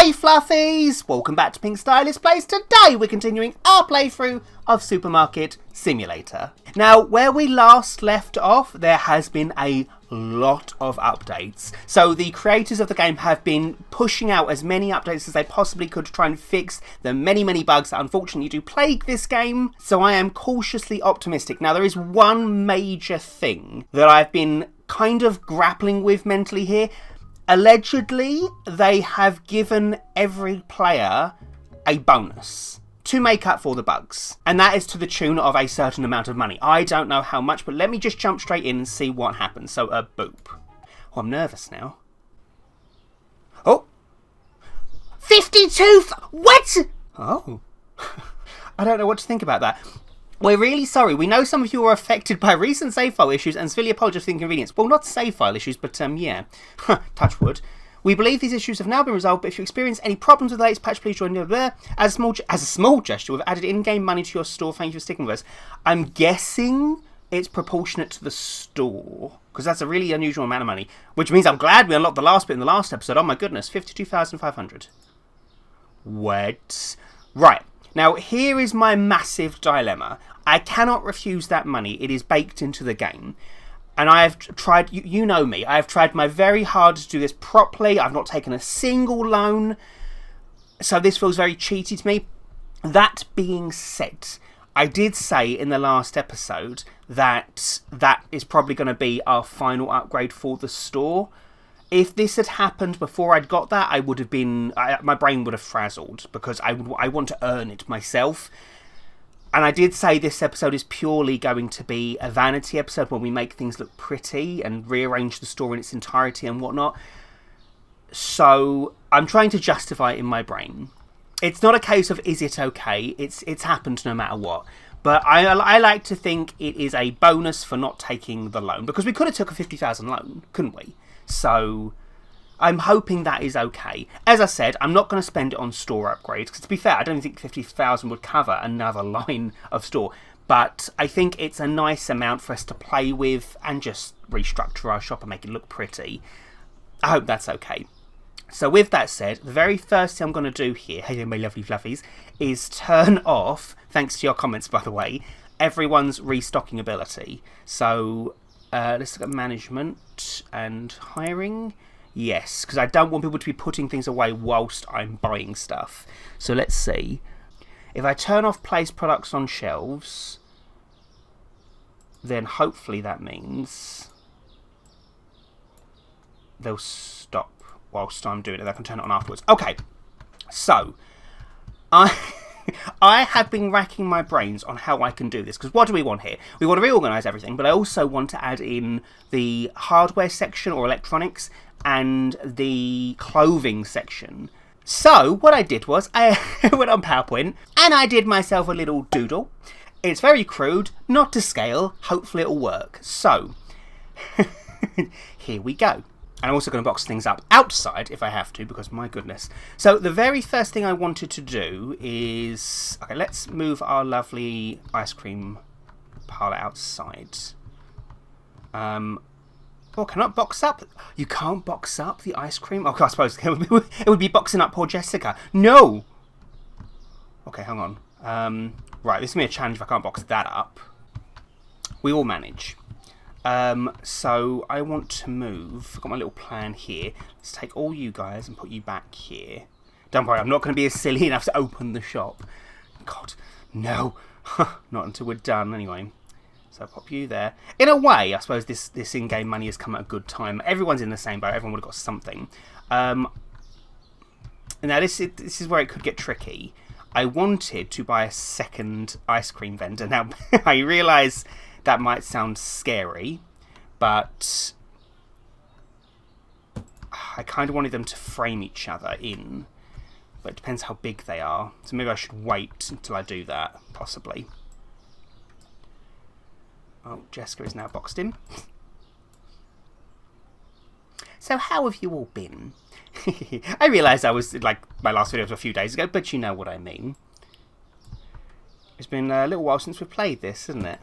Hey Fluffies! Welcome back to Pinkstylistplays. Today we're continuing our playthrough of Supermarket Simulator. Now, where we last left off, there has been a lot of updates. So the creators of the game have been pushing out as many updates as they possibly could to try and fix the many bugs that unfortunately do plague this game. So I am cautiously optimistic. Now, there is one major thing that I've been kind of grappling with mentally here. Allegedly, they have given every player a bonus to make up for the bugs. And that is to the tune of a certain amount of money. I don't know how much, but let me just jump straight in and see what happens. So, boop. Oh, I'm nervous now. Oh! 52! What? Oh. I don't know what to think about that. We're really sorry. We know some of you are affected by recent save file issues and severely apologise for the inconvenience. Well, not save file issues, but yeah. Touch wood. We believe these issues have now been resolved, but if you experience any problems with the latest patch, please join there. As a small gesture, we've added in-game money to your store. Thank you for sticking with us. I'm guessing it's proportionate to the store, because that's a really unusual amount of money, which means I'm glad we unlocked the last bit in the last episode. Oh my goodness, 52,500. What? Right. Now, here is my massive dilemma. I cannot refuse that money. It is baked into the game. And I have tried, you know me, I have tried my very hard to do this properly. I've not taken a single loan. So this feels very cheaty to me. That being said, I did say in the last episode that that is probably going to be our final upgrade for the store. If this had happened before I'd got that, I would have been... my brain would have frazzled, because I want to earn it myself. And I did say this episode is purely going to be a vanity episode where we make things look pretty and rearrange the store in its entirety and whatnot. So I'm trying to justify it in my brain. It's not a case of is it okay, it's happened no matter what. But I like to think it is a bonus for not taking the loan, because we could have took a 50,000 loan, couldn't we? So I'm hoping that is okay. As I said, I'm not going to spend it on store upgrades, because to be fair, I don't think 50,000 would cover another line of store. But I think it's a nice amount for us to play with and just restructure our shop and make it look pretty. I hope that's okay. So with that said, the very first thing I'm going to do here, hey my lovely fluffies, is turn off, thanks to your comments by the way, everyone's restocking ability. So let's look at management and hiring. Yes, because I don't want people to be putting things away whilst I'm buying stuff. So let's see. If I turn off place products on shelves, then hopefully that means they'll stop whilst I'm doing it. I can turn it on afterwards. Okay, so I have been racking my brains on how I can do this, because what do we want here? We want to reorganise everything, but I also want to add in the hardware section or electronics and the clothing section. So what I did was I went on PowerPoint and I did myself a little doodle. It's very crude, not to scale. Hopefully it'll work. So here we go. And I'm also going to box things up outside if I have to, because my goodness. So the very first thing I wanted to do is... okay, let's move our lovely ice cream parlour outside. Oh, cannot box up? You can't box up the ice cream? Oh, I suppose it would be boxing up poor Jessica. No! Okay, hang on. Right, this is going to be a challenge if I can't box that up. We will manage. So I want to move. I've got my little plan here. Let's take all you guys and put you back here. Don't worry, I'm not going to be as silly enough to open the shop. God, no. Not until we're done, anyway. So I'll pop you there. In a way, I suppose this in-game money has come at a good time. Everyone's in the same boat. Everyone would have got something. Now, this is where it could get tricky. I wanted to buy a second ice cream vendor. Now, I realise that might sound scary, but I kind of wanted them to frame each other in. But it depends how big they are. So maybe I should wait until I do that, possibly. Oh, Jessica is now boxed in. So how have you all been? I realised I was, like, my last video was a few days ago, but you know what I mean. It's been a little while since we've played this, isn't it?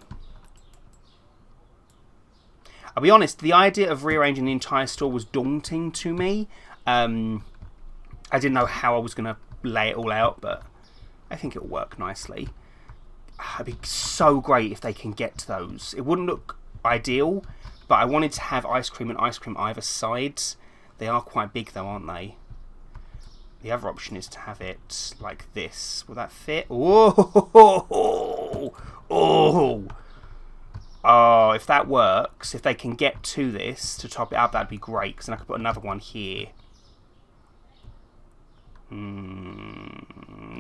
I'll be honest, the idea of rearranging the entire store was daunting to me. I I didn't know how I was going to lay it all out, but I think it'll work nicely. It'd be so great if they can get to those. It wouldn't look ideal, but I wanted to have ice cream and ice cream either side. They are quite big though, aren't they? The other option is to have it like this. Will that fit? Oh, oh, if that works, if they can get to this to top it up, that'd be great, because then I could put another one here.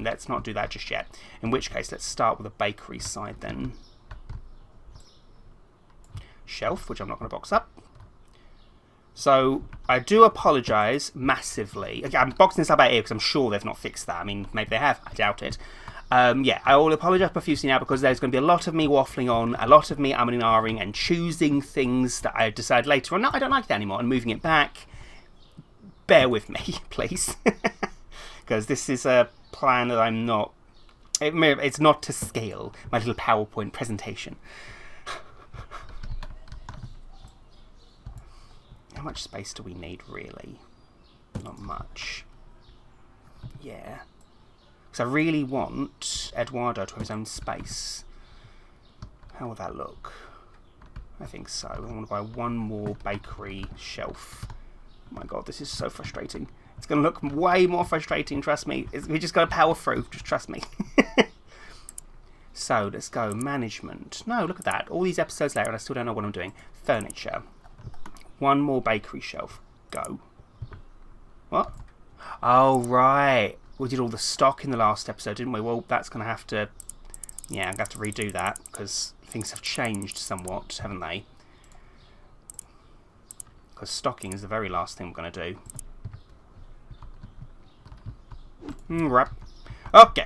Let's not do that just yet. In which case, let's start with the bakery side then. Shelf, which I'm not going to box up. So, I do apologise massively. Okay, I'm boxing this up out here because I'm sure they've not fixed that. I mean, maybe they have. I doubt it. Yeah, I will apologise profusely now because there's going to be a lot of me waffling on, a lot of me umming and ahhing and choosing things that I decide later on, no, I don't like that anymore, and moving it back. Bear with me, please. Because this is a plan that I'm not... It's not to scale, my little PowerPoint presentation. How much space do we need, really? Not much. Yeah. Because I really want Eduardo to have his own space. How will that look? I think so. I want to buy one more bakery shelf. Oh my god, this is so frustrating. It's going to look way more frustrating, trust me. We just got to power through, just trust me. So, let's go. Management. No, look at that. All these episodes later and I still don't know what I'm doing. Furniture. One more bakery shelf. Go. What? Oh, right. We did all the stock in the last episode, didn't we? Well, that's going to have to... Yeah, I'm going to have to redo that, because things have changed somewhat, haven't they? Because stocking is the very last thing we're going to do. Right. Okay.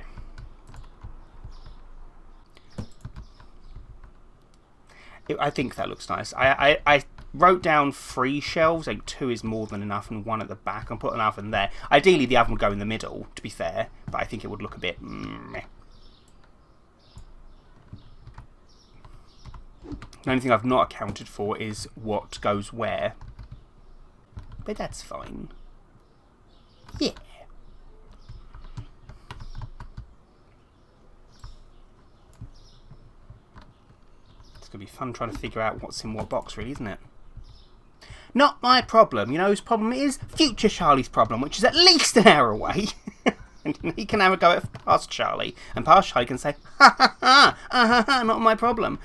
I think that looks nice. I wrote down 3 shelves. I think 2 is more than enough, and 1 at the back. I'll put an oven there. Ideally, the oven would go in the middle, to be fair, but I think it would look a bit meh. The only thing I've not accounted for is what goes where. But that's fine. Yeah. It's going to be fun trying to figure out what's in what box, really, isn't it? Not my problem. You know whose problem it is? Future Charlie's problem, which is at least an hour away. And he can have a go at past Charlie. And past Charlie can say, ha ha ha, not my problem.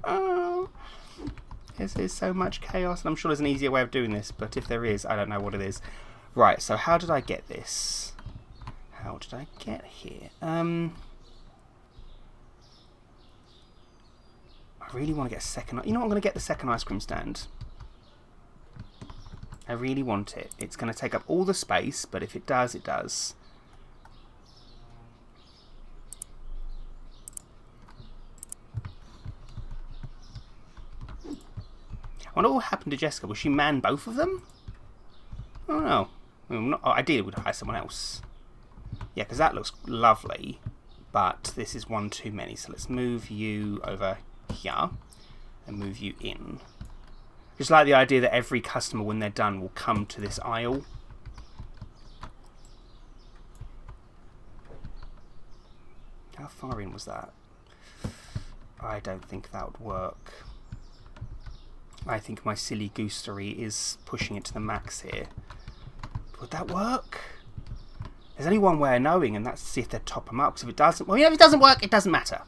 Oh, this is so much chaos, and I'm sure there's an easier way of doing this, but if there is, I don't know what it is. Right, so how did I get this? How did I get here? I really want to get a second... You know what? I'm going to get the second ice cream stand. I really want it. It's going to take up all the space, but if it does, it does. I wonder what happened to Jessica. Will she man both of them? I don't know. Ideally, would hire someone else. Yeah, because that looks lovely. But this is one too many. So let's move you over here and move you in. Just like the idea that every customer, when they're done, will come to this aisle. How far in was that? I don't think that would work. I think my silly goosery is pushing it to the max here. Would that work? There's only one way of knowing, and that's to see if they top them up. Because if it doesn't, well, you know, if it doesn't work, it doesn't matter.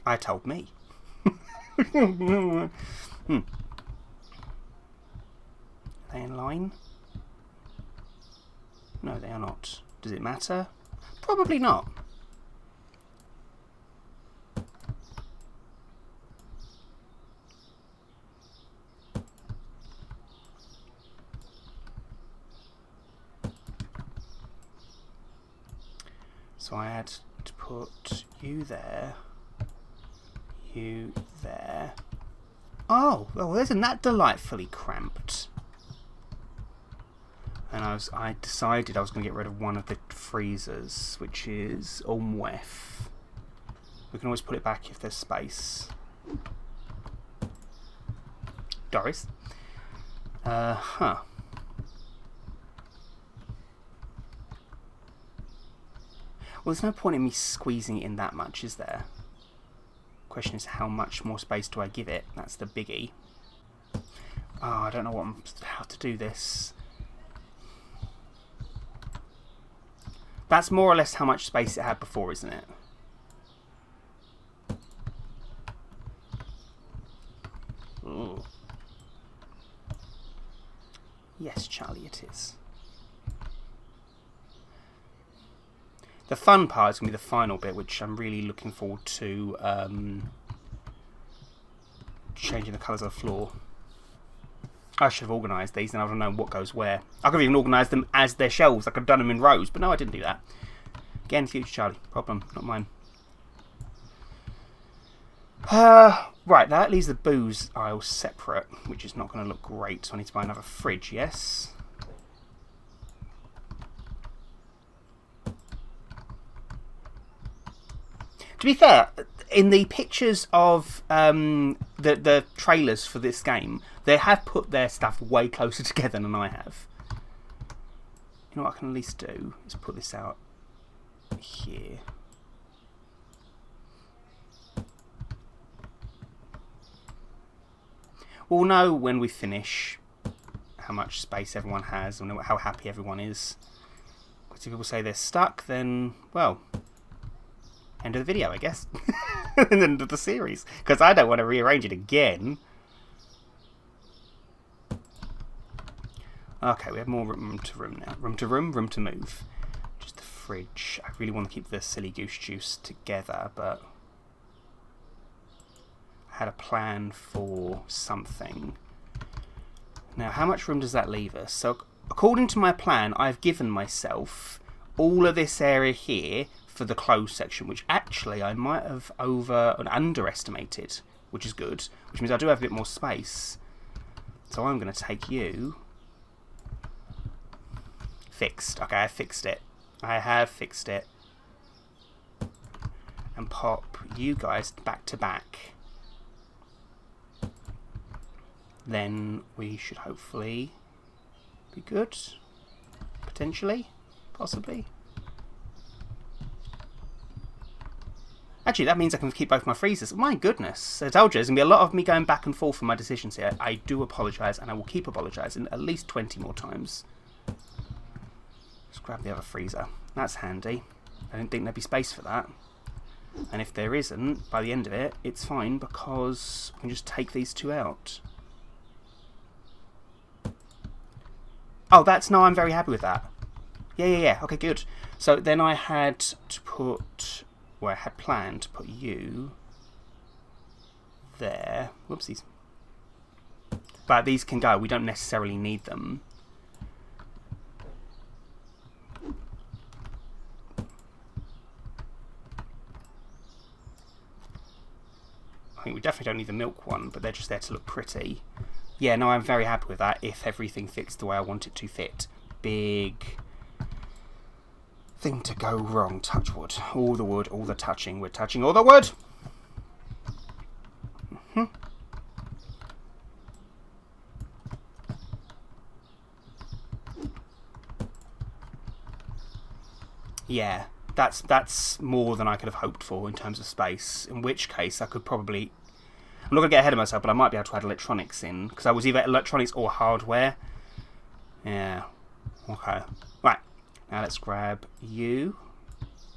I told me. Are they in line? No, they are not. Does it matter? Probably not. So I had to put you there, you there. Oh, well, isn't that delightfully cramped? And I decided I was going to get rid of one of the freezers, which is Omwef. We can always put it back if there's space. Doris. Huh. Well, there's no point in me squeezing it in that much, is there? Question is, how much more space do I give it? That's the biggie. Oh, I don't know how to do this. That's more or less how much space it had before, isn't it? Ooh. Yes, Charlie, it is. The fun part is going to be the final bit, which I'm really looking forward to changing the colours of the floor. I should have organised these, and I don't know what goes where. I could have even organised them as their shelves. I could have done them in rows, but no, I didn't do that. Again, future Charlie. Problem, not mine. Right, that leaves the booze aisle separate, which is not going to look great, so I need to buy another fridge, yes? To be fair, in the pictures of the trailers for this game, they have put their stuff way closer together than I have. You know what I can at least do is put this out here. We'll know when we finish how much space everyone has and how happy everyone is. Because if people say they're stuck, then, well, end of the video, I guess. And end of the series. Because I don't want to rearrange it again. Okay, we have more room to room now. Room to room, room to move. Just the fridge. I really want to keep the silly goose juice together, but I had a plan for something. Now, how much room does that leave us? So, according to my plan, I've given myself all of this area here for the clothes section, which actually I might have underestimated, which is good, which means I do have a bit more space. So I'm going to take you. Fixed. Okay, I fixed it. I have fixed it. And pop you guys back to back. Then we should hopefully be good. Potentially. Possibly. Actually, that means I can keep both my freezers. My goodness. I told you, there's going to be a lot of me going back and forth for my decisions here. I do apologise, and I will keep apologising at least 20 more times. Let's grab the other freezer. That's handy. I didn't think there'd be space for that. And if there isn't, by the end of it, it's fine, because we can just take these two out. Oh, no, I'm very happy with that. Yeah. Okay, good. So then I had to put... Well, I had planned to put you there. Whoopsies. But these can go. We don't necessarily need them. I think we definitely don't need the milk one, but they're just there to look pretty. Yeah, no, I'm very happy with that if everything fits the way I want it to fit. Big thing to go wrong. Touch wood. All the wood, all the touching. We're touching all the wood. Yeah, that's more than I could have hoped for in terms of space. In which case, I could probably... I'm not going to get ahead of myself, but I might be able to add electronics in. Because I was either electronics or hardware. Yeah. Okay. Right. Now let's grab you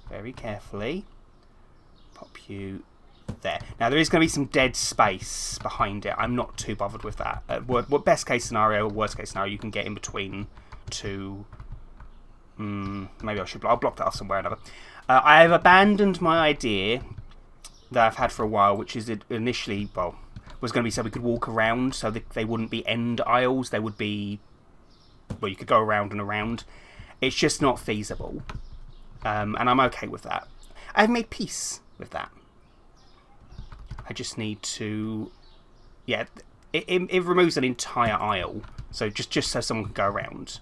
very carefully. Pop you there. Now there is going to be some dead space behind it. I'm not too bothered with that. What best case scenario or worst case scenario, you can get in between two. Maybe I'll block that off somewhere or another. I have abandoned my idea that I've had for a while, which is initially, well, was going to be so we could walk around, so they wouldn't be end aisles. They would be, well, you could go around and around. It's just not feasible. And I'm okay with that. I've made peace with that. I just need to... Yeah, it removes an entire aisle. So just so someone can go around.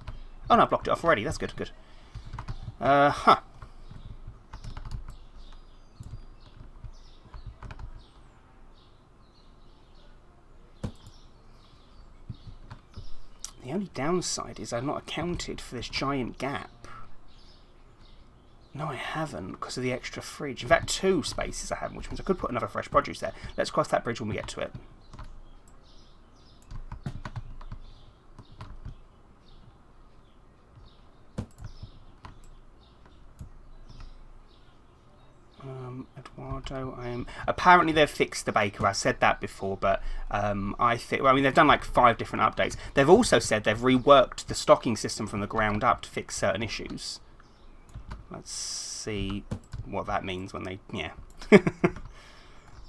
Oh no, I blocked it off already. That's good, good. The only downside is I've not accounted for this giant gap. No, I haven't, because of the extra fridge. In fact, 2 spaces I haven't, which means I could put another fresh produce there. Let's cross that bridge when we get to it. Eduardo, apparently they've fixed the baker. I said that before, but I think, well, I mean, they've done like 5 different updates. They've also said they've reworked the stocking system from the ground up to fix certain issues. Let's see what that means when they... yeah.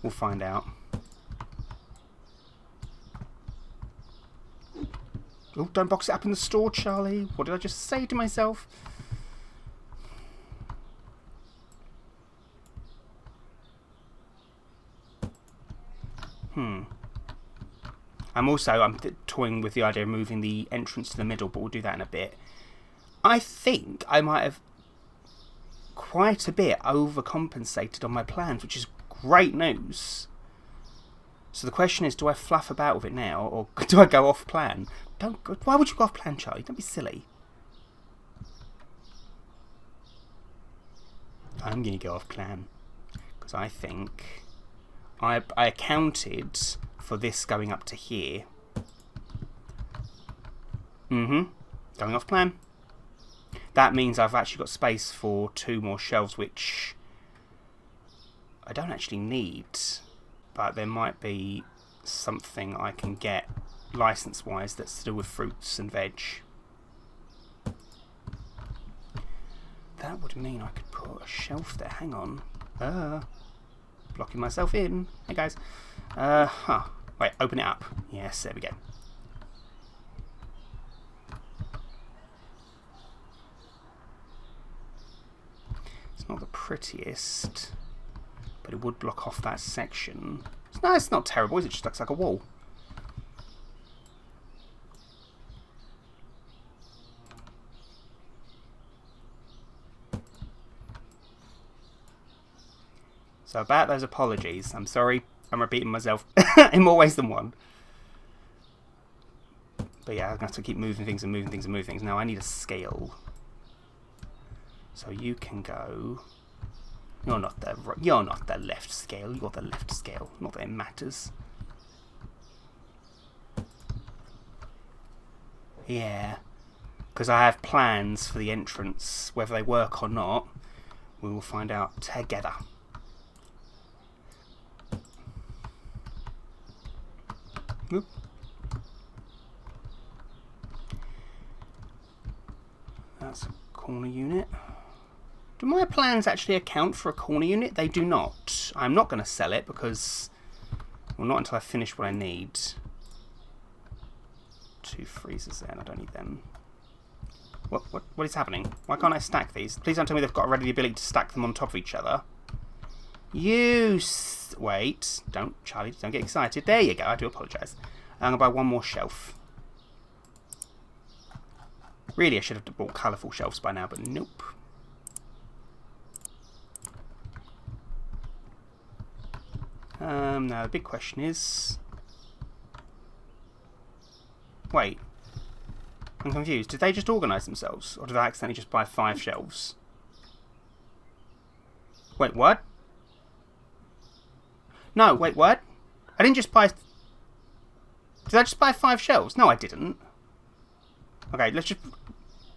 We'll find out. Oh, don't box it up in the store, Charlie. What did I just say to myself? I'm toying with the idea of moving the entrance to the middle, but we'll do that in a bit. I think I might have quite a bit overcompensated on my plans, which is great news. So the question is, do I fluff about with it now, or do I go off plan? Why would you go off plan, Charlie? Don't be silly. I'm going to go off plan, because I think I accounted for this going up to here. Going off plan. That means I've actually got space for 2 more shelves, which I don't actually need, but there might be something I can get license-wise that's to do with fruits and veg. That would mean I could put a shelf there. Hang on. Blocking myself in. Hey, guys. Wait, open it up. Yes, there we go. It's not the prettiest, but it would block off that section. No, it's not terrible, is it? It just looks like a wall. So about those apologies, I'm sorry, I'm repeating myself in more ways than one. But yeah, I'm going to have to keep moving things and moving things and moving things. Now I need a scale. So you can go... You're not the left scale, you're the left scale. Not that it matters. Yeah. Because I have plans for the entrance. Whether they work or not, we will find out together. Oop. That's a corner unit. Do my plans actually account for a corner unit? They do not. I'm not going to sell it because... well, not until I finish what I need. 2 freezers there, and I don't need them. What is happening? Why can't I stack these? Please don't tell me they've got already the ability to stack them on top of each other. Wait. Don't, Charlie, don't get excited. There you go, I do apologise. I'm going to buy 1 more shelf. Really, I should have bought colourful shelves by now, but nope. Now the big question is... wait. I'm confused. Did they just organise themselves? Or did I accidentally just buy 5 shelves? Wait, what? No, wait, what? I didn't just buy... did I just buy 5 shelves? No, I didn't. Okay, let's just...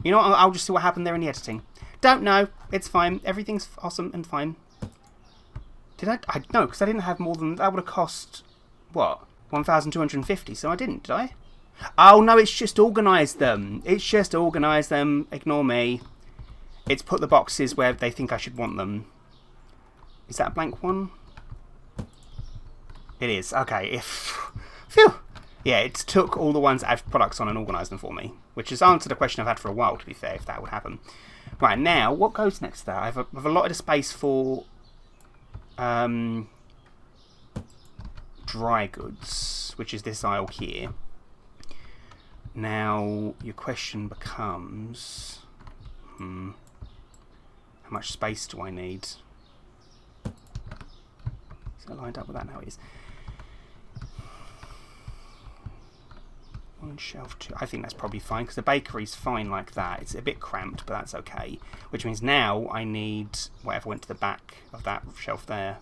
you know what? I'll just see what happened there in the editing. Don't know. It's fine. Everything's awesome and fine. Did I? No, because I didn't have more than... that would have cost... what? 1,250, so I didn't, did I? Oh, no, it's just organised them. It's just organised them. Ignore me. It's put the boxes where they think I should want them. Is that a blank one? It is. Okay. Phew. Yeah, it took all the ones that have products on and organised them for me. Which has answered a question I've had for a while, to be fair, if that would happen. Right, now, what goes next there? I've allotted a space for... dry goods, which is this aisle here. Now your question becomes, how much space do I need? Is it lined up with that? Now it is. On shelf 2. I think that's probably fine because the bakery's fine like that. It's a bit cramped, but that's okay. Which means now I need whatever went to the back of that shelf there.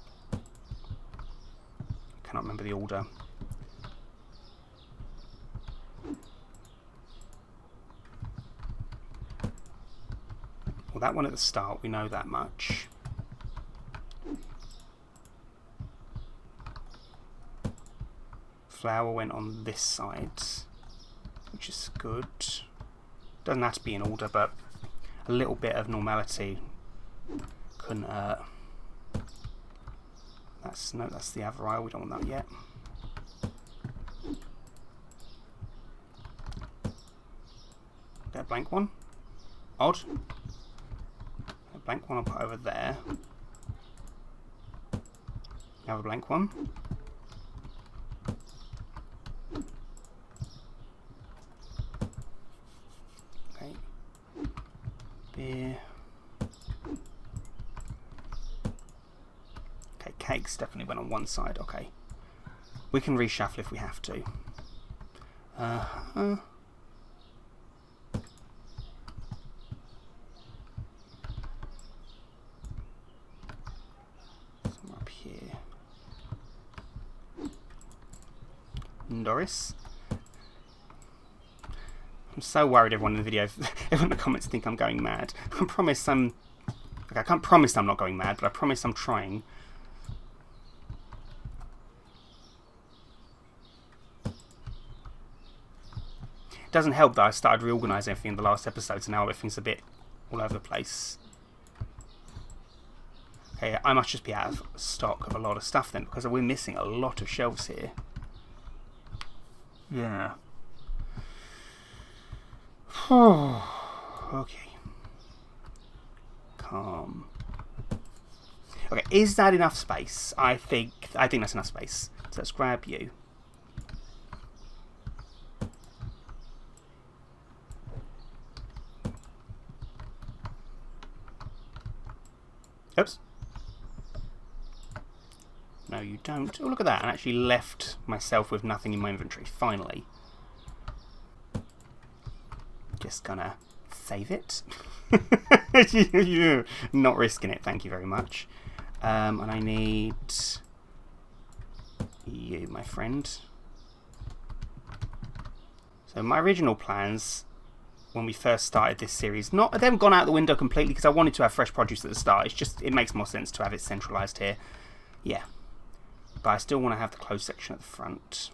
Cannot remember the order. Well, that one at the start, we know that much. Flour went on this side, which is good. Doesn't have to be in order, but a little bit of normality couldn't hurt. That's the other aisle. We don't want that yet. Get a blank one. Odd. A blank one I'll put over there. Have a blank one. Okay. Beer. Okay, cakes definitely went on one side. Okay. We can reshuffle if we have to. Somewhere up here. Doris. I'm so worried everyone in the video, everyone in the comments think I'm going mad. I promise I'm... Okay, I can't promise I'm not going mad, but I promise I'm trying. It doesn't help that I started reorganising everything in the last episode, so now everything's a bit all over the place. Okay, I must just be out of stock of a lot of stuff then, because we're missing a lot of shelves here. Yeah. Okay. Calm. Okay, is that enough space? I think that's enough space. So let's grab you. Oops. No, you don't. Oh, look at that. I actually left myself with nothing in my inventory. Finally. Just gonna save it. Not risking it, thank you very much. And I need you, my friend. So my original plans when we first started this series, they haven't gone out the window completely because I wanted to have fresh produce at the start. It's just, it makes more sense to have it centralised here. Yeah. But I still want to have the clothes section at the front.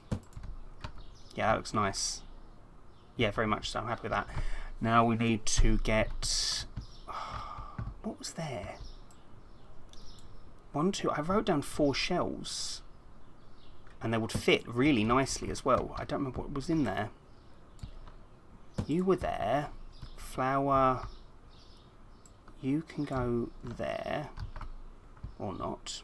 Yeah, that looks nice. Yeah, very much so. I'm happy with that. Now we need to get... what was there? 1, 2... I wrote down 4 shells. And they would fit really nicely as well. I don't remember what was in there. You were there. Flour. You can go there. Or not.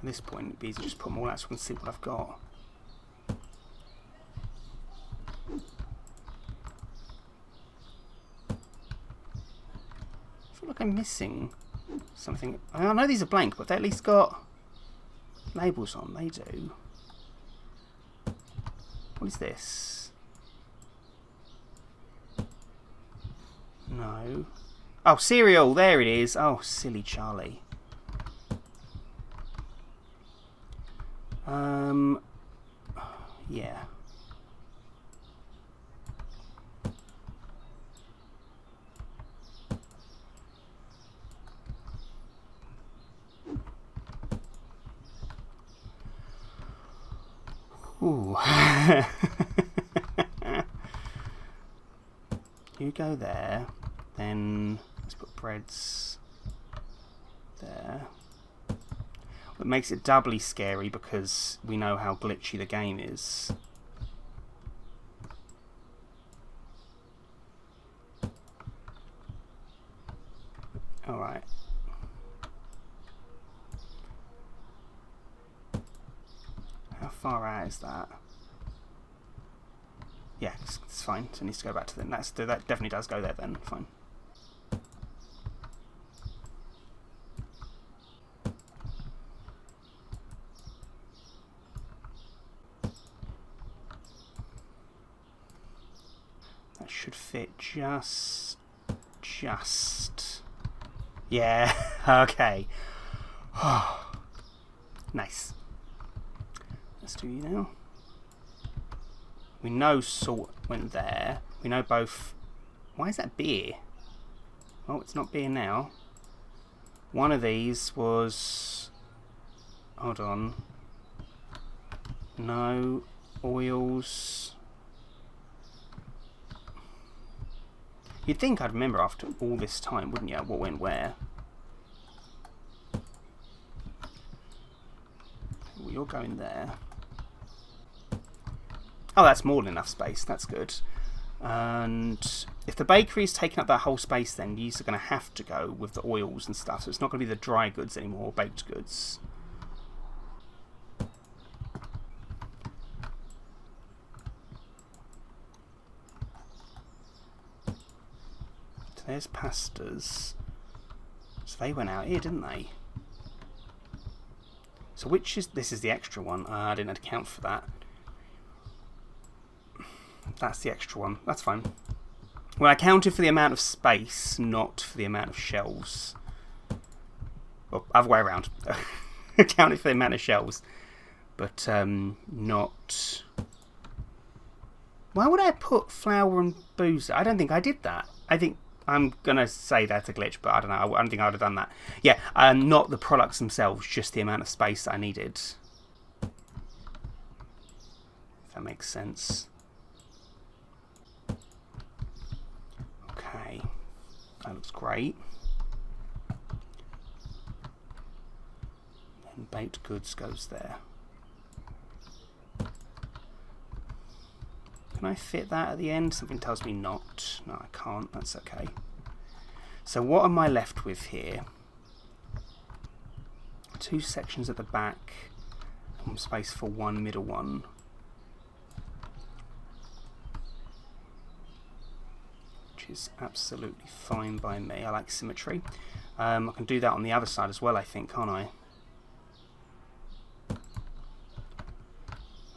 At this point, it'd be easy to just put them all out so I can see what I've got. I feel like I'm missing something. I know these are blank, but they at least got labels on. They do. What is this? No. Oh, cereal! There it is. Oh, silly Charlie. Yeah. Ooh. You go there, then let's put breads there. It makes it doubly scary because we know how glitchy the game is. Alright. How far out is that? Yeah, it's fine. So it needs to go back to them. That definitely does go there then. Fine. should fit just. Yeah, okay. Nice. Let's do you now. We know salt went there. We know both. Why is that beer? Oh, it's not beer now. One of these was... Hold on. No. Oils. You'd think I'd remember after all this time, wouldn't you? What went where? Well, you're going there. Oh, that's more than enough space. That's good. And if the bakery's taking up that whole space, then these are going to have to go with the oils and stuff. So it's not going to be the dry goods anymore, baked goods. So there's pastas. So they went out here, didn't they? So which is... This is the extra one. I didn't account for that. That's the extra one. That's fine. Well, I counted for the amount of space, not for the amount of shelves. Well, other way around. I counted for the amount of shelves, but not... Why would I put flour and booze? I don't think I did that. I think I'm going to say that's a glitch, but I don't know. I don't think I would have done that. Yeah, not the products themselves, just the amount of space that I needed. If that makes sense. Okay, that looks great. Then baked goods goes there. Can I fit that at the end? Something tells me not. No, I can't. That's okay. So what am I left with here? 2 sections at the back and space for one middle one. Is absolutely fine by me. I like symmetry. I can do that on the other side as well, I think, can't I?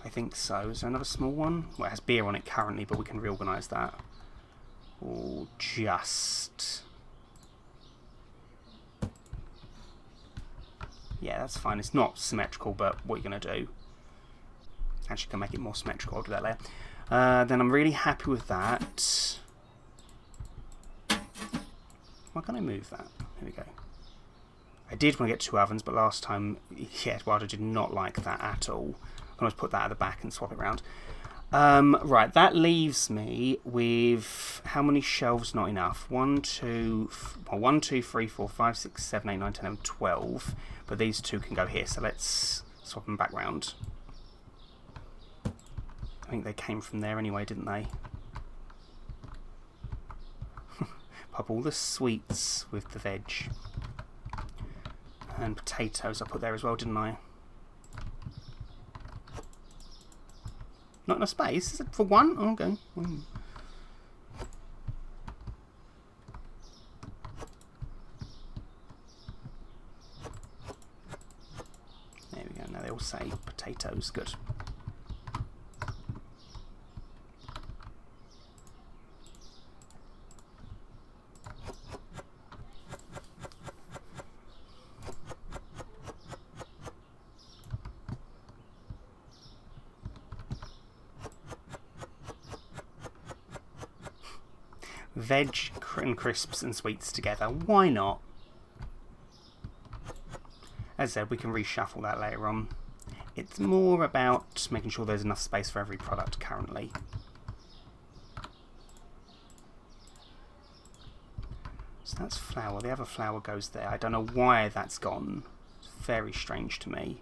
I think so. Is there another small one? Well, it has beer on it currently, but we can reorganise that. Or just... Yeah, that's fine. It's not symmetrical, but what are you going to do? Actually, can make it more symmetrical. I'll do that later. Then I'm really happy with that. Why can't I move that? Here we go. I did want to get 2 ovens, but last time, yeah, Eduardo did not like that at all. I can always put that at the back and swap it around. Right, that leaves me with how many shelves? Not enough. 1, 2, 3, 4, 5, 6, 7, 8, 9, 10, 11, 12. But these 2 can go here, so let's swap them back round. I think they came from there anyway, didn't they? Pop all the sweets with the veg. And potatoes I put there as well, didn't I? Not enough space? Is it for 1? Oh, okay. There we go. Now they all say potatoes. Good. Veg and crisps and sweets together. Why not? As I said, we can reshuffle that later on. It's more about making sure there's enough space for every product currently. So that's flour. The other flour goes there. I don't know why that's gone. It's very strange to me.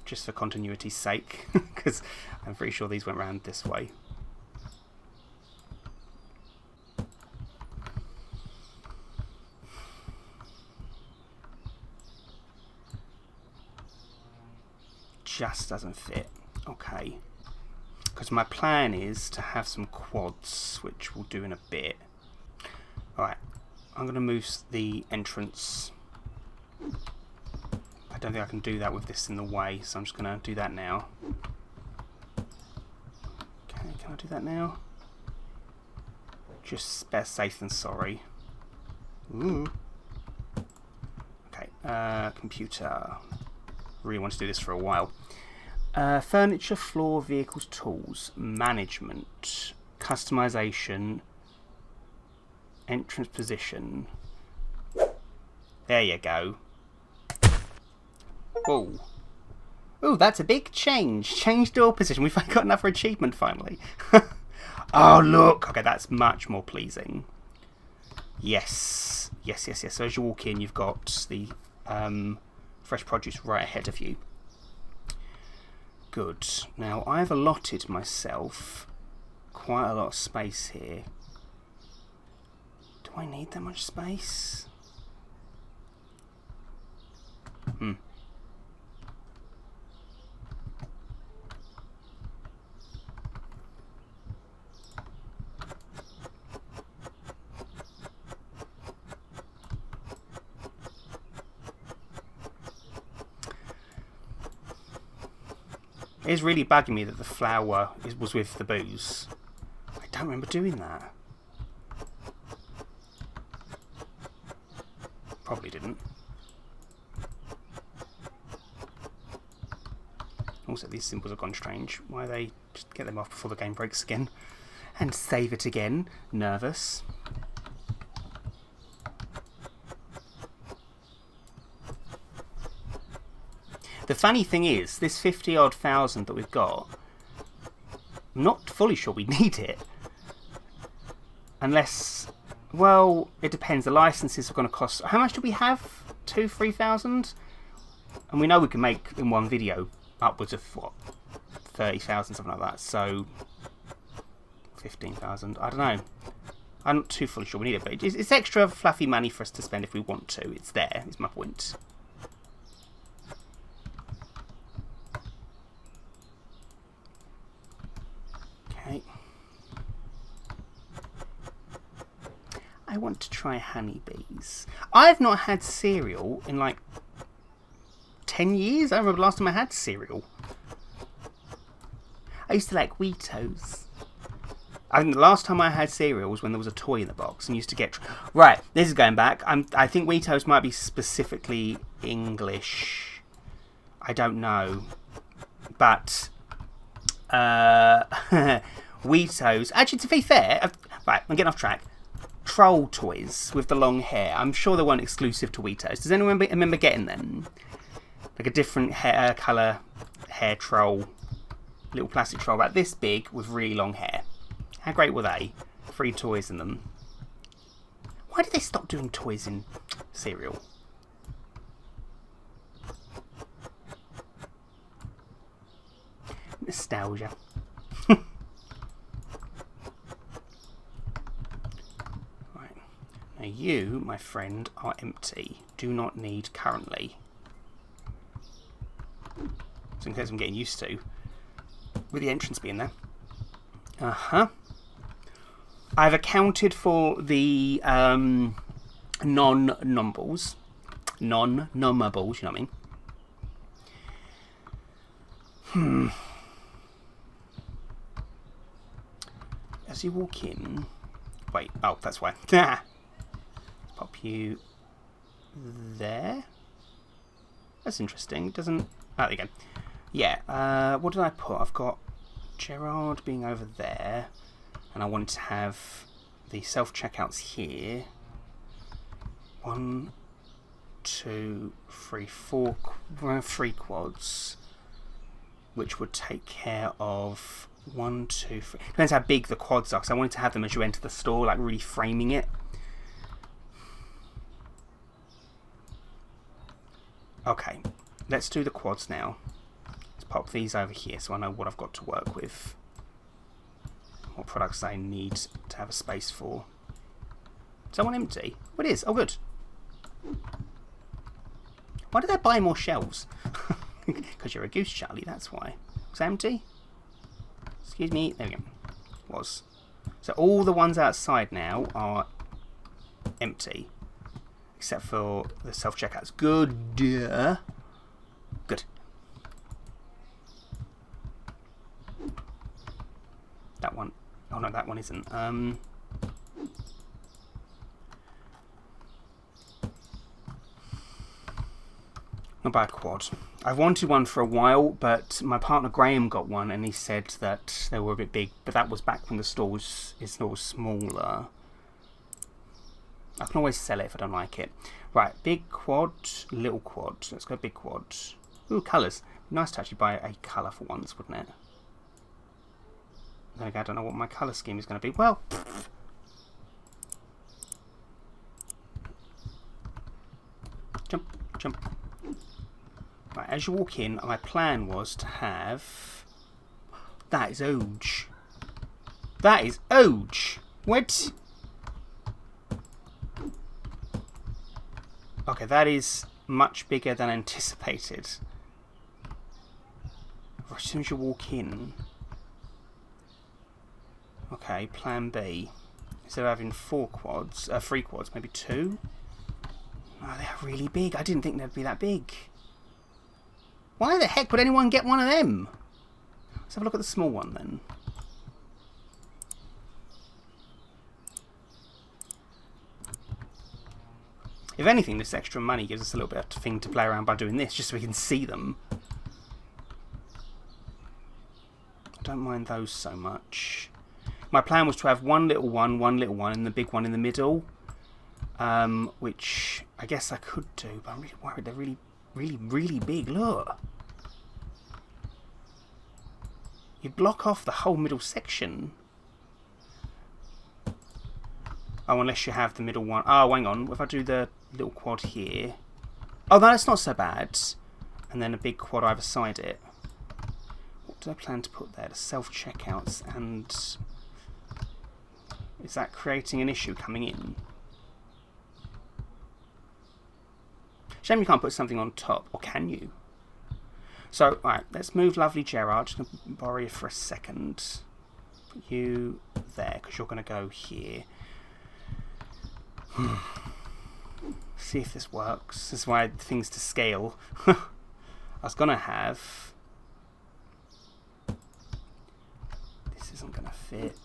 Just for continuity's sake, because I'm pretty sure these went round this way. Just doesn't fit. Okay. Because my plan is to have some quads, which we'll do in a bit. Alright. I'm going to move the entrance. I don't think I can do that with this in the way, so I'm just going to do that now. Okay, can Can I do that now? Just better safe than sorry. Ooh. Okay, computer. Really want to do this for a while. Furniture, floor, vehicles, tools, management, customization, entrance position. There you go. Whoa. Ooh, that's a big change. Change door position. We've got another achievement finally. Oh, look. Okay, that's much more pleasing. Yes. Yes, yes, yes. So as you walk in, you've got the fresh produce right ahead of you. Good. Now, I've allotted myself quite a lot of space here. Do I need that much space? It's really bugging me that the flour was with the booze. I don't remember doing that. Probably didn't. Also, these symbols have gone strange. Why they just get them off before the game breaks again? And save it again. Nervous. The funny thing is, this 50-odd thousand that we've got, I'm not fully sure we need it. Unless, well, it depends. The licenses are going to cost... How much do we have? 2,000-3,000? And we know we can make, in one video, upwards of, what, 30,000, something like that. So, 15,000. I don't know. I'm not too fully sure we need it, but it's extra fluffy money for us to spend if we want to. It's there, is my point. I want to try honeybees. I've not had cereal in like 10 years. I remember the last time I had cereal. I used to like Wheatos. I think the last time I had cereal was when there was a toy in the box and used to get... Right, this is going back. I think Wheatos might be specifically English. I don't know. But... Wheatos... Actually, to be fair... Right, I'm getting off track. Troll toys with the long hair. I'm sure they weren't exclusive to Wheatos. Does anyone remember getting them? Like a different hair colour hair troll. Little plastic troll about this big with really long hair. How great were they? 3 toys in them. Why did they stop doing toys in cereal? Nostalgia. Now you, my friend, are empty. Do not need currently. Something I'm getting used to. With the entrance being there. Uh-huh. I've accounted for the non-numbables. Non-numbables, you know what I mean? As you walk in... Wait, oh, that's why. Pop you there. That's interesting. It doesn't... Oh, there you go. Yeah, what did I put? I've got Gerard being over there. And I wanted to have the self-checkouts here. 1, 2, 3, 4... 3 quads. Which would take care of 1, 2, 3... Depends how big the quads are, because I wanted to have them as you enter the store, like really framing it. Okay, let's do the quads now. Let's pop these over here so I know what I've got to work with. What products I need to have a space for. Is that one empty? Oh, it is. Oh, good. Why did I buy more shelves? Because you're a goose, Charlie, that's why. Was that empty? Excuse me. There we go. Was. So all the ones outside now are empty. Except for the self-checkouts. Good. Good. That one. Oh no, that one isn't. Not buy a quad. I've wanted one for a while, but my partner Graham got one and he said that they were a bit big, but that was back when the store was smaller. I can always sell it if I don't like it. Right, big quad, little quad. Let's go big quad. Ooh, colours. Nice to actually buy a colour for once, wouldn't it? Then again, I don't know what my colour scheme is going to be. Well, jump, jump. Right, as you walk in, my plan was to have... That is huge. That is huge. What? Okay, that is much bigger than anticipated. As soon as you walk in... Okay, plan B. Instead of having 3 quads, maybe 2? Oh, they're really big. I didn't think they'd be that big. Why the heck would anyone get one of them? Let's have a look at the small one then. If anything, this extra money gives us a little bit of thing to play around by doing this, just so we can see them. I don't mind those so much. My plan was to have one little one, and the big one in the middle. Which I guess I could do, but I'm really worried they're really big. Look. You block off the whole middle section. Oh, unless you have the middle one. Oh, hang on. If I do the little quad here. Oh, no, that's not so bad. And then a big quad either side it. What do I plan to put there? The self-checkouts and... Is that creating an issue coming in? Shame you can't put something on top. Or can you? So, alright, let's move lovely Gerard. Just going to borrow you for a second. Put you there, because you're going to go here. See if this works. This is why things to scale. I was going to have... This isn't going to fit.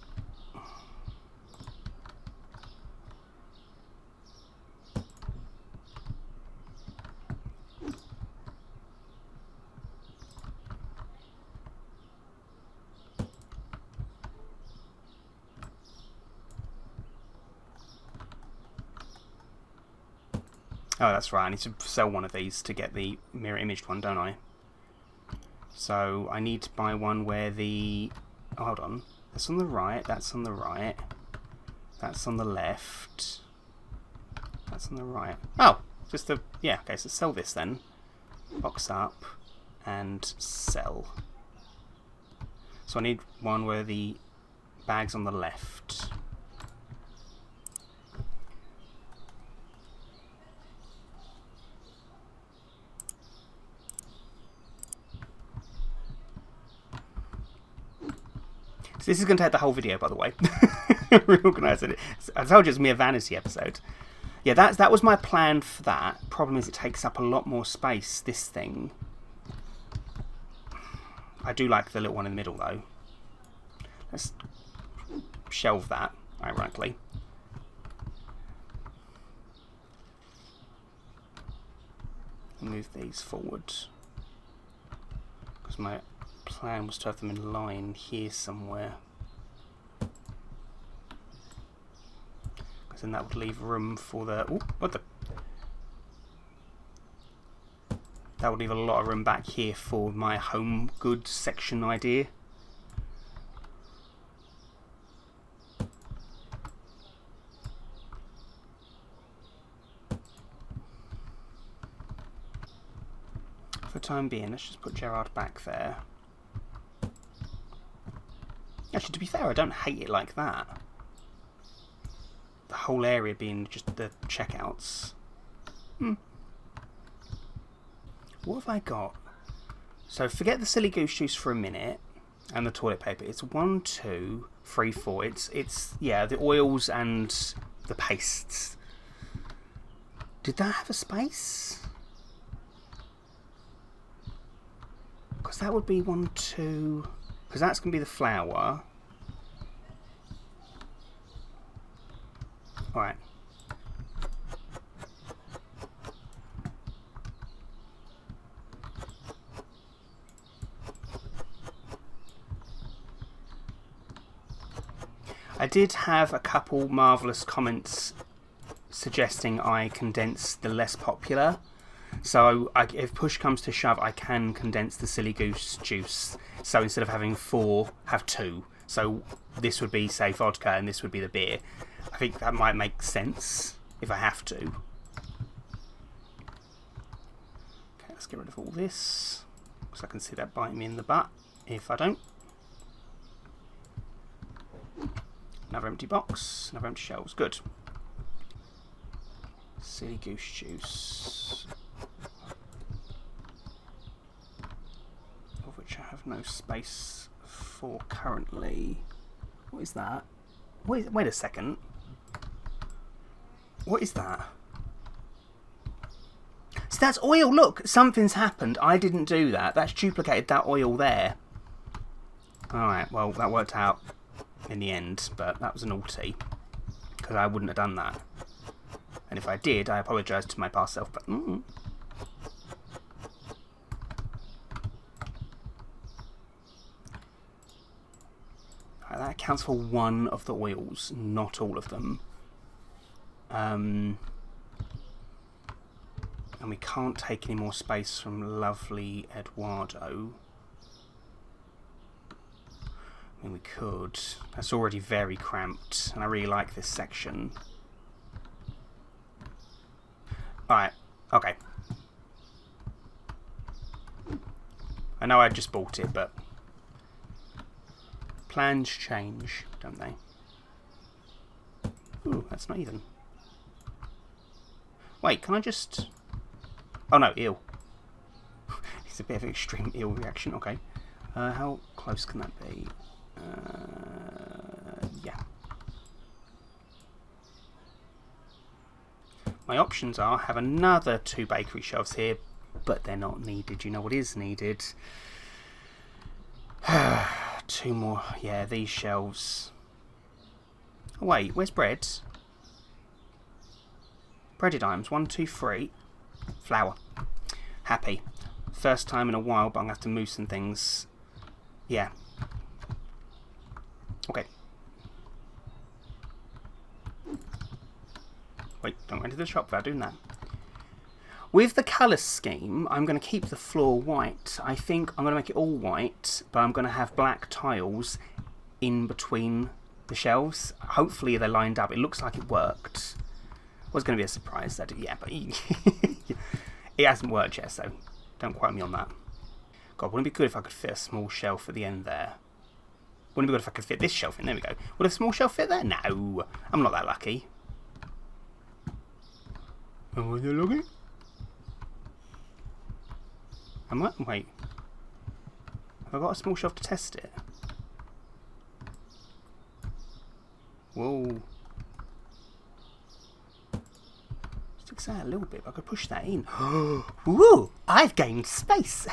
Oh, that's right. I need to sell one of these to get the mirror imaged one, don't I? So I need to buy one where the... Oh, hold on. That's on the right. That's on the right. That's on the left. That's on the right. Oh, just the... Yeah, okay, so sell this then. Box up and sell. So I need one where the bag's on the left. This is going to take the whole video, by the way. Reorganizing it. I told you it's me a vanity episode. Yeah, that was my plan for that. Problem is it takes up a lot more space, this thing. I do like the little one in the middle, though. Let's shelve that, ironically. Move these forward. Because my plan was to have them in line here somewhere, because then that would leave room for the... Ooh, what the... That would leave a lot of room back here for my home goods section idea. For the time being, let's just put Gerard back there. Actually, to be fair, I don't hate it like that. The whole area being just the checkouts. What have I got? So forget the silly goose juice for a minute and the toilet paper. It's 1, 2, 3, 4. It's yeah, the oils and the pastes. Did that have a space? Because that would be 1, 2... Because that's going to be the flour. Alright. I did have a couple marvellous comments suggesting I condense the less popular. So if push comes to shove, I can condense the silly goose juice. So instead of having 4, have 2. So this would be, say, vodka and this would be the beer. I think that might make sense if I have to. Okay, let's get rid of all this. Because I can see that biting me in the butt if I don't. Another empty box, another empty shelves. Good. Silly goose juice. Of which I have no space for currently. What is that? Wait a second. What is that? So that's oil. Look, something's happened. I didn't do that. That's duplicated that oil there. Alright, well, that worked out in the end, but that was a naughty. Because I wouldn't have done that. And if I did, I apologise to my past self, but... Right, that accounts for one of the oils, not all of them. And we can't take any more space from lovely Eduardo. I mean, we could. That's already very cramped, and I really like this section. Alright, okay. I know I just bought it, but plans change, don't they? Ooh, that's not even. Wait, can I just... Oh no, eel. It's a bit of an extreme eel reaction, okay. How close can that be? Yeah. My options are have another 2 bakery shelves here, but they're not needed. You know what is needed? 2 more. Yeah, these shelves. Oh, wait, where's bread? Breaded items. 1, 2, 3. Flour. Happy. First time in a while, but I'm going to have to move some things. Yeah. Okay. Wait, don't go into the shop without doing that. With the colour scheme, I'm going to keep the floor white. I think I'm going to make it all white, but I'm going to have black tiles in between the shelves. Hopefully they're lined up. It looks like it worked. Was going to be a surprise that yeah, but it hasn't worked yet, so don't quote me on that. God, wouldn't it be good if I could fit a small shelf at the end there? Wouldn't it be good if I could fit this shelf in? There we go. Would a small shelf fit there? No, I'm not that lucky. Oh, are you lucky? Am I? Wait. Have I got a small shelf to test it? Whoa. Sticks out a little bit, but I could push that in. Woo! I've gained space!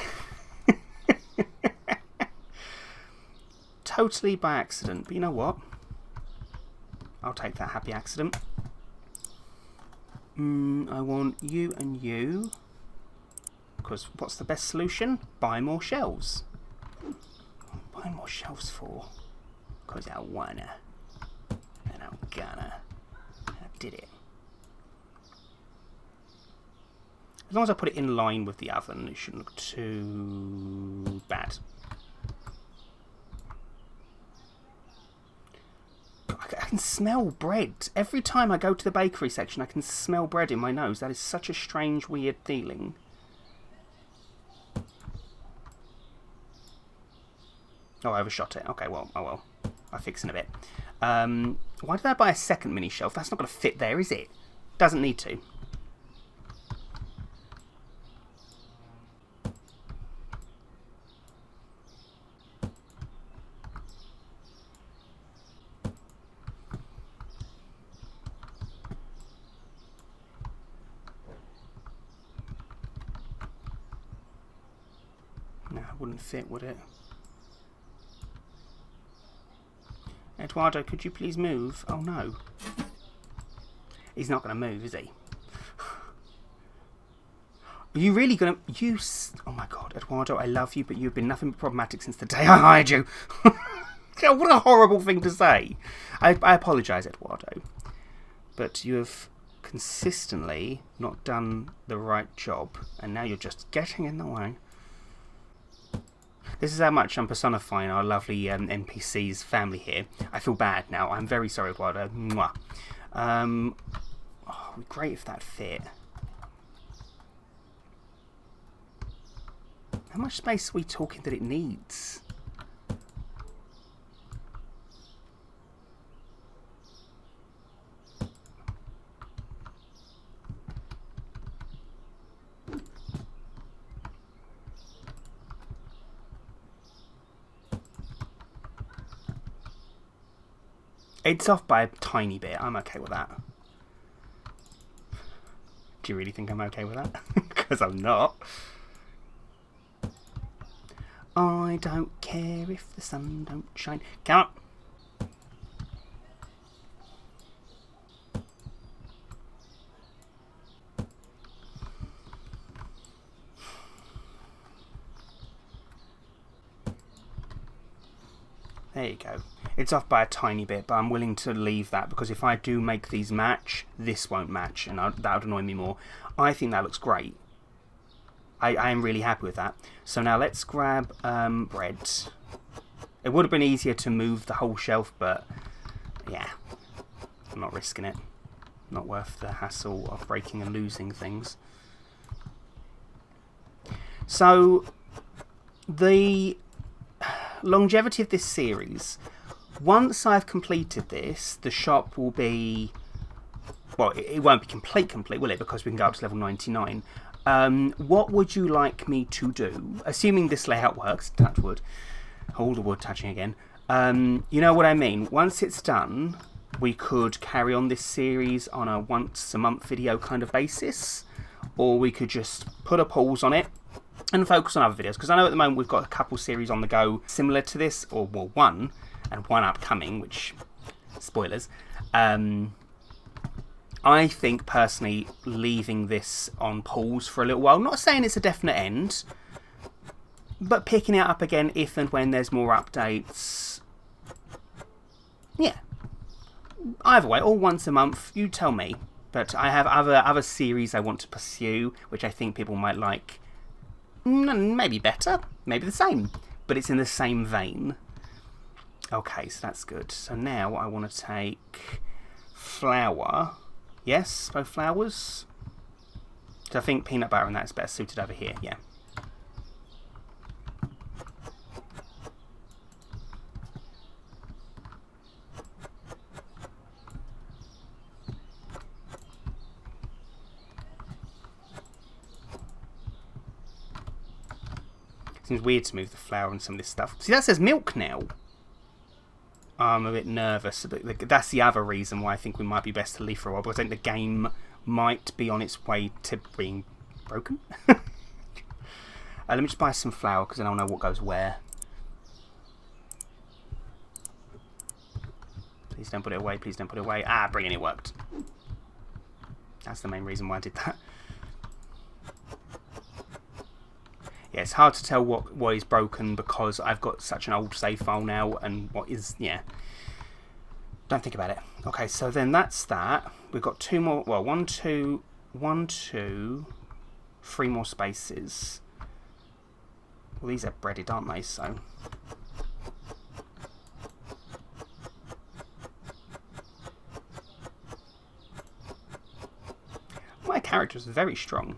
Totally by accident, but you know what? I'll take that happy accident. I want you and you. Because what's the best solution? Buy more shelves. Buy more shelves for? Because I wanna. And I'm gonna. I did it. As long as I put it in line with the oven, it shouldn't look too bad. I can smell bread. Every time I go to the bakery section, I can smell bread in my nose. That is such a strange, weird feeling. Oh, I overshot it. Okay, well, oh well. I'll fix in a bit. Why did I buy a second mini shelf? That's not going to fit there, is it? Doesn't need to. No, it wouldn't fit, would it? Eduardo, could you please move? Oh no. He's not going to move, is he? Are you really going to... Oh my god, Eduardo, I love you, but you've been nothing but problematic since the day I hired you. What a horrible thing to say. I apologise, Eduardo. But you have consistently not done the right job, and now you're just getting in the way. This is how much I'm personifying our lovely NPC's family here. I feel bad now. I'm very sorry, Eduardo. Mwah. Oh, it'd be great if that fit. How much space are we talking that it needs? It's off by a tiny bit. I'm okay with that. Do you really think I'm okay with that? Because I'm not. I don't care if the sun don't shine. Come on. There you go. It's off by a tiny bit, but I'm willing to leave that because if I do make these match, this won't match, and that would annoy me more. I think that looks great. I am really happy with that. So now let's grab bread. It would have been easier to move the whole shelf, but yeah, I'm not risking it. Not worth the hassle of breaking and losing things. So the longevity of this series, once I've completed this, the shop will be, well, it won't be complete, will it? Because we can go up to level 99. What would you like me to do? Assuming this layout works, touch wood, all the wood touching again. You know what I mean? Once it's done, we could carry on this series on a once a month video kind of basis, or we could just put a pause on it and focus on other videos, because I know at the moment we've got a couple series on the go similar to this, or well, one and one upcoming, which spoilers. I think personally leaving this on pause for a little while, not saying it's a definite end, but picking it up again if and when there's more updates. Yeah, either way, or once a month, you tell me. But I have other series I want to pursue, which I think people might like. Maybe better, maybe the same, but it's in the same vein. Okay, so that's good. So now I want to take flour. Yes, both flowers. So I think peanut butter and that's better suited over here, yeah. Seems weird to move the flour and some of this stuff. See, that says milk now. I'm a bit nervous, but that's the other reason why I think we might be best to leave for a while, because I think the game might be on its way to being broken. Let me just buy some flour, because then I'll know what goes where. Please don't put it away, please don't put it away. Ah, brilliant, it worked. That's the main reason why I did that. Yeah, it's hard to tell what is broken because I've got such an old save file now and what is, yeah. Don't think about it. Okay, so then that's that. We've got two more, well, one, two, 3 more spaces. Well, these are breaded, aren't they? So. My character is very strong.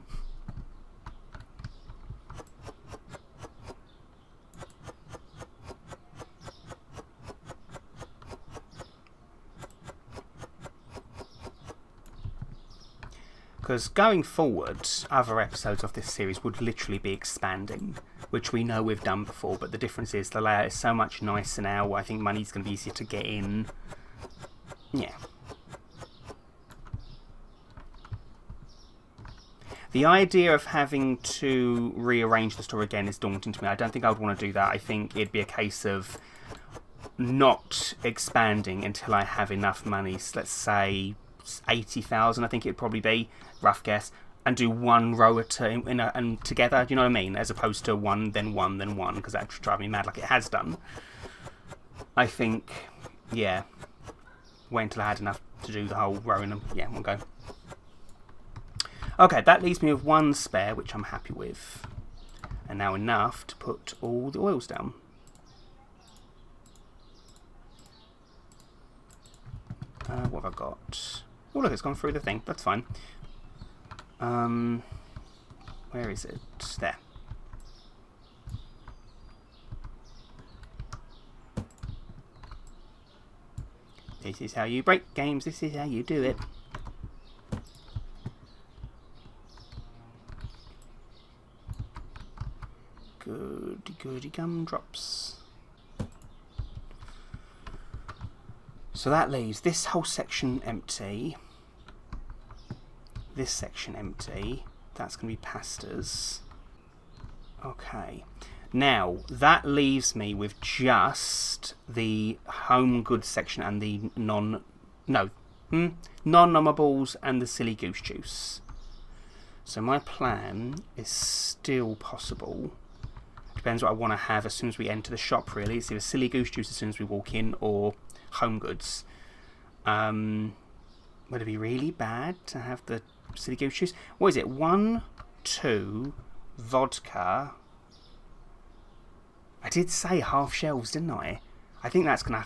Because going forward, other episodes of this series would literally be expanding, which we know we've done before, but the difference is the layout is so much nicer now. I think money's going to be easier to get in. Yeah. The idea of having to rearrange the story again is daunting to me. I don't think I would want to do that. I think it'd be a case of not expanding until I have enough money. So let's say 80,000, I think it'd probably be, rough guess, and do one row and together, do you know what I mean? As opposed to one, then one, then one, because that would drive me mad like it has done. I think, yeah, wait until I had enough to do the whole row in them. Yeah, we'll go. Okay, that leaves me with one spare, which I'm happy with. And now enough to put all the oils down. What have I got? Oh, look, it's gone through the thing. That's fine. Where is it? There. This is how you break games. This is how you do it. Goody goody gumdrops. So that leaves this whole section empty. This section empty. That's going to be pastas. Okay. Now, that leaves me with just the home goods section and the non-nummables and the silly goose juice. So my plan is still possible. Depends what I want to have as soon as we enter the shop, really. It's either silly goose juice as soon as we walk in or home goods. Would it be really bad to have the silly goose juice? What is it? 1, 2, vodka. I did say half shelves, didn't I? I think that's gonna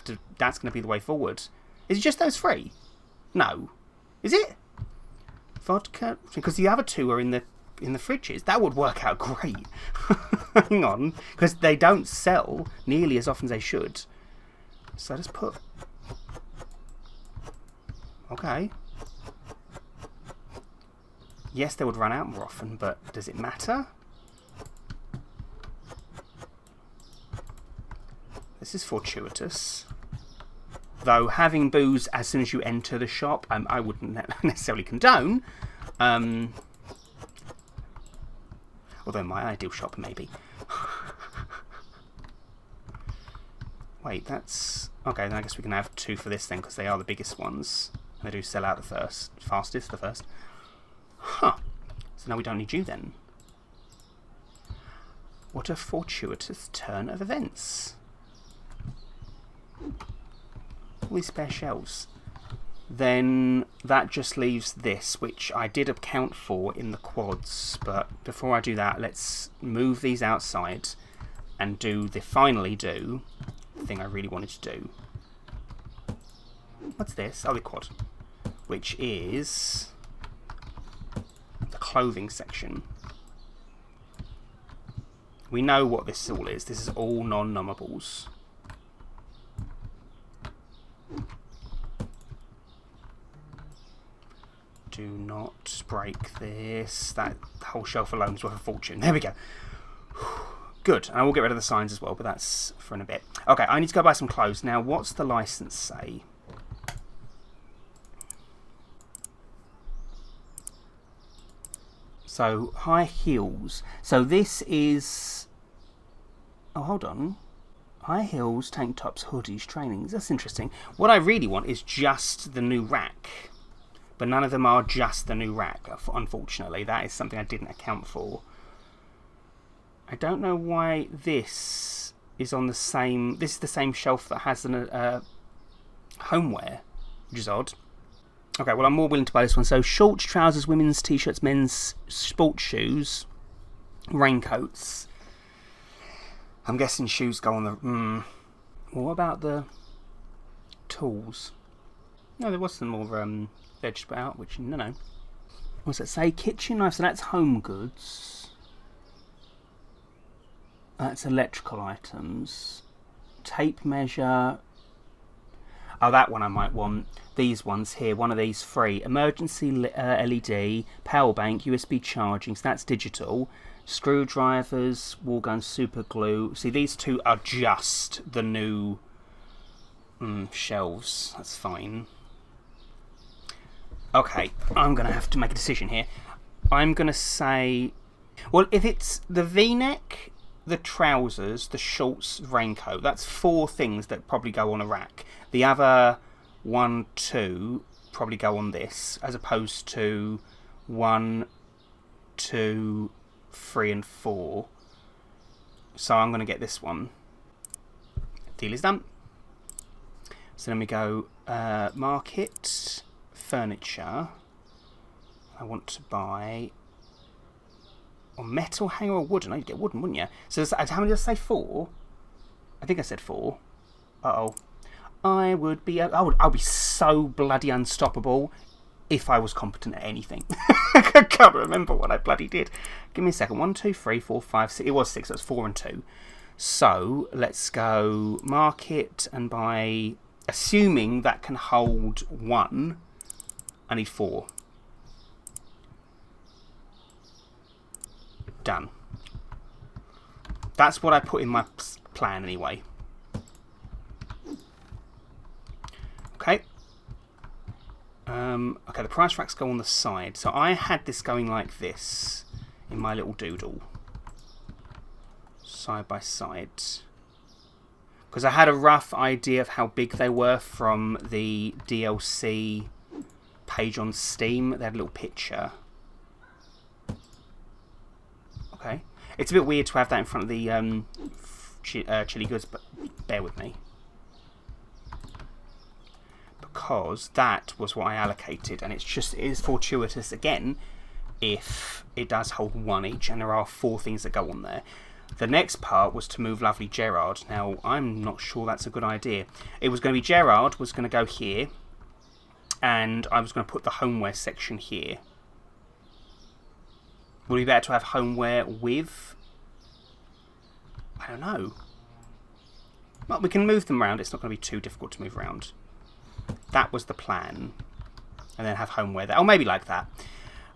be the way forward. Is it just those 3? No. Is it? Vodka? Because the other 2 are in the fridges. That would work out great. Hang on. Because they don't sell nearly as often as they should. So let's put... Okay. Yes, they would run out more often, but does it matter? This is fortuitous. Though having booze as soon as you enter the shop, I wouldn't necessarily condone. Although my ideal shop, maybe. Wait, that's... Okay, then I guess we can have 2 for this then, because they are the biggest ones. And they do sell out the fastest, the first. Huh. So now we don't need you then. What a fortuitous turn of events. All these spare shelves. Then that just leaves this, which I did account for in the quads. But before I do that, let's move these outside and finally do the thing I really wanted to do. What's this? Oh, the quad. Which is the clothing section. We know what this all is. This is all non-nummables. Do not break this. That whole shelf alone is worth a fortune. There we go. Good. And I will get rid of the signs as well, but that's for in a bit. Okay, I need to go buy some clothes. Now, what's the license say? So, high heels. So this is... Oh, hold on. High heels, tank tops, hoodies, trainings. That's interesting. What I really want is just the new rack. But none of them are just the new rack, unfortunately. That is something I didn't account for. I don't know why this is on the same... This is the same shelf that has homeware, which is odd. Okay, well, I'm more willing to buy this one. So, shorts, trousers, women's t-shirts, men's sports shoes, raincoats. I'm guessing shoes go on the... Well, what about the tools? No, there was some more vegetable out, which... No. What's that say? Kitchen knife, so that's home goods. That's electrical items. Tape measure... Oh, that one I might want. These ones here, one of these free. Emergency LED, power bank, USB charging, so that's digital. Screwdrivers, wall gun, super glue. See, these 2 are just the new shelves. That's fine. Okay, I'm going to have to make a decision here. I'm going to say... Well, if it's the V-neck, the trousers, the shorts, raincoat, that's 4 things that probably go on a rack. The other 1, 2 probably go on this, as opposed to 1, 2, 3 and 4. So I'm going to get this one. Deal is done. So then we go market, furniture. I want to buy a metal hanger or wooden. You'd get wooden, wouldn't you? So how many did I say? 4? I think I said 4. Uh-oh. I would be... I'll be so bloody unstoppable if I was competent at anything. I can't remember what I bloody did. Give me a second. 1, 2, 3, 4, 5, 6. It was 6. That's 4 and 2. So let's go market and buy... Assuming that can hold 1, I need 4. Done. That's what I put in my plan anyway. Okay. Okay, the price racks go on the side. So I had this going like this in my little doodle. Side by side. Because I had a rough idea of how big they were from the DLC page on Steam. They had a little picture. Okay. It's a bit weird to have that in front of the chili goods, but bear with me. Because that was what I allocated, and it is fortuitous again if it does hold 1 each, and there are 4 things that go on there. The next part was to move lovely Gerard. Now, I'm not sure that's a good idea. It was going to be Gerard was going to go here, and I was going to put the homeware section here. Would it be better to have homeware with... I don't know. Well, we can move them around. It's not going to be too difficult to move around. That was the plan. And then have homeware there. Oh, maybe like that.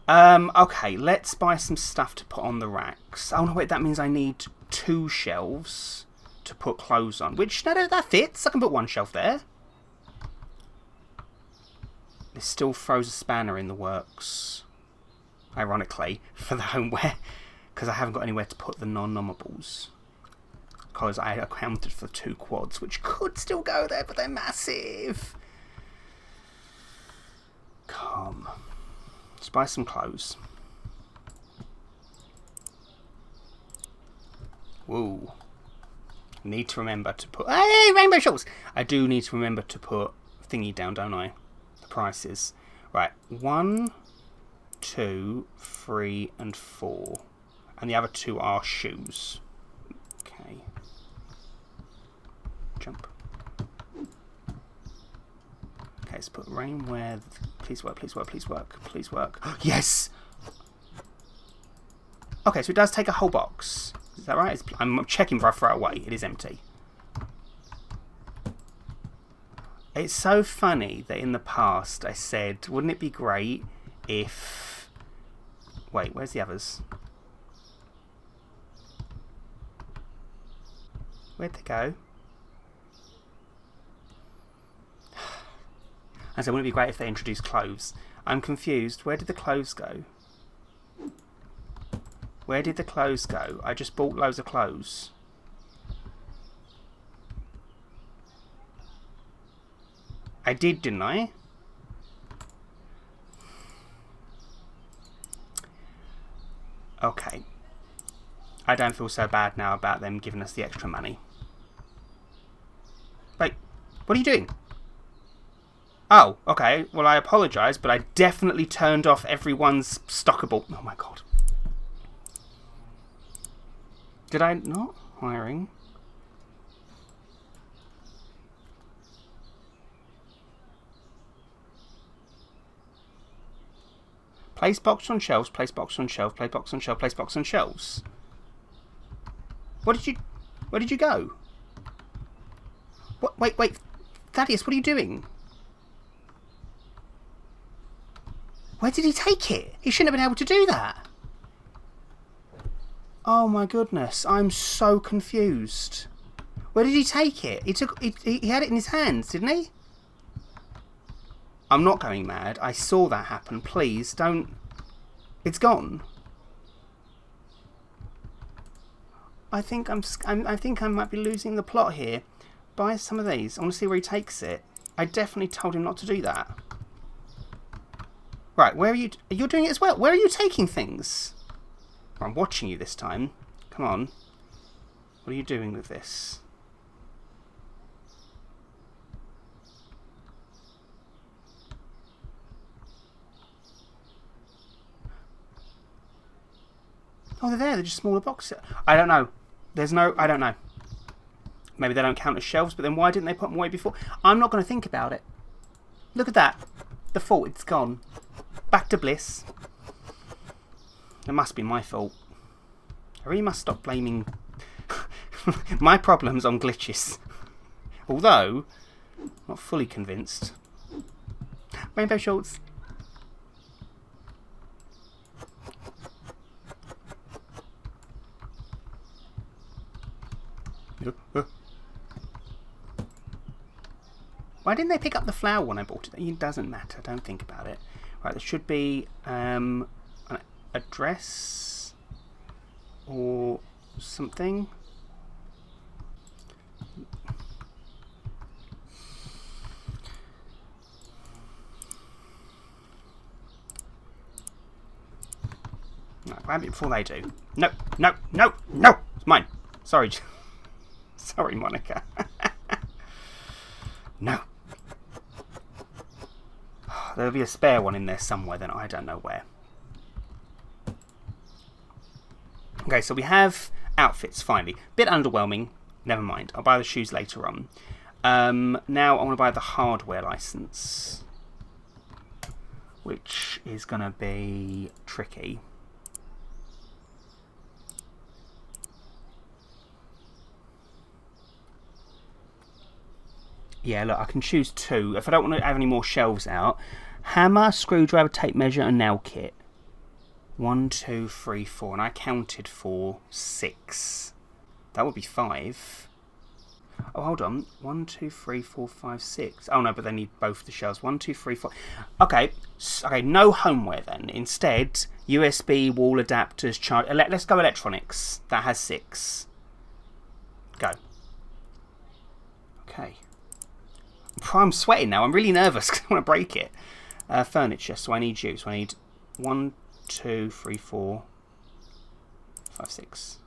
Okay, let's buy some stuff to put on the racks. Oh, no, wait, that means I need 2 shelves to put clothes on. Which, no, that fits. I can put 1 shelf there. This still throws a spanner in the works. Ironically, for the homeware. Because I haven't got anywhere to put the non-nommables. Because I accounted for 2 quads, which could still go there, but they're massive. Come. Let's buy some clothes. Whoa. Need to remember to put... Hey, rainbow shorts! I do need to remember to put thingy down, don't I? The prices. Right. 1, 2, 3, and 4. And the other 2 are shoes. Okay. Jump. Okay, let's put rainwear. Please work, please work, please work, please work. Yes! Okay, so it does take a whole box. Is that right? I'm checking before I throw it away. It is empty. It's so funny that in the past I said, wouldn't it be great if... Wait, where's the others? Where'd they go? I said, wouldn't it be great if they introduced clothes? I'm confused. Where did the clothes go? Where did the clothes go? I just bought loads of clothes. I did, didn't I? Okay. I don't feel so bad now about them giving us the extra money. Wait, what are you doing? Oh, okay. Well, I apologise, but I definitely turned off everyone's stockable... Oh, my God. Did I not? Hiring. Place box on shelves, place box on shelf, place box on shelf, place box on shelves. What did you... Where did you go? What? Wait. Thaddeus, what are you doing? Where did he take it? He shouldn't have been able to do that. Oh my goodness, I'm so confused. Where did he take it? He had it in his hands, didn't he? I'm not going mad. I saw that happen. Please don't. It's gone. I think I might be losing the plot here. Buy some of these. I want to see where he takes it. I definitely told him not to do that. Right, where are you? You're doing it as well. Where are you taking things? I'm watching you this time. Come on. What are you doing with this? Oh, they're there. They're just smaller boxes. I don't know. There's no... I don't know. Maybe they don't count as shelves, but then why didn't they put them away before? I'm not going to think about it. Look at that. The fault, it's gone. Back to bliss. It must be my fault. I really must stop blaming my problems on glitches. Although, not fully convinced. Rainbow shorts. Why didn't they pick up the flower when I bought it? It doesn't matter. Don't think about it. Right, there should be an address or something. No, grab it before they do. No, no, no, no! It's mine. Sorry. Sorry, Monica. No. There'll be a spare one in there somewhere, then I don't know where. Okay, so we have outfits, finally. Bit underwhelming. Never mind. I'll buy the shoes later on. Now I want to buy the hardware license, which is going to be tricky. Yeah, look, I can choose 2. If I don't want to have any more shelves out. Hammer, screwdriver, tape measure, and nail kit. 1, 2, 3, 4. And I counted for 6. That would be 5. Oh, hold on. 1, 2, 3, 4, 5, 6. Oh, no, but they need both the shelves. 1, 2, 3, 4. Okay, okay, no homeware then. Instead, USB, wall adapters, charge. Let's go electronics. That has 6. Go. Okay. I'm sweating now. I'm really nervous because I want to break it. Furniture. So I need you. So I need 1, 2, 3, 4, 5, 6.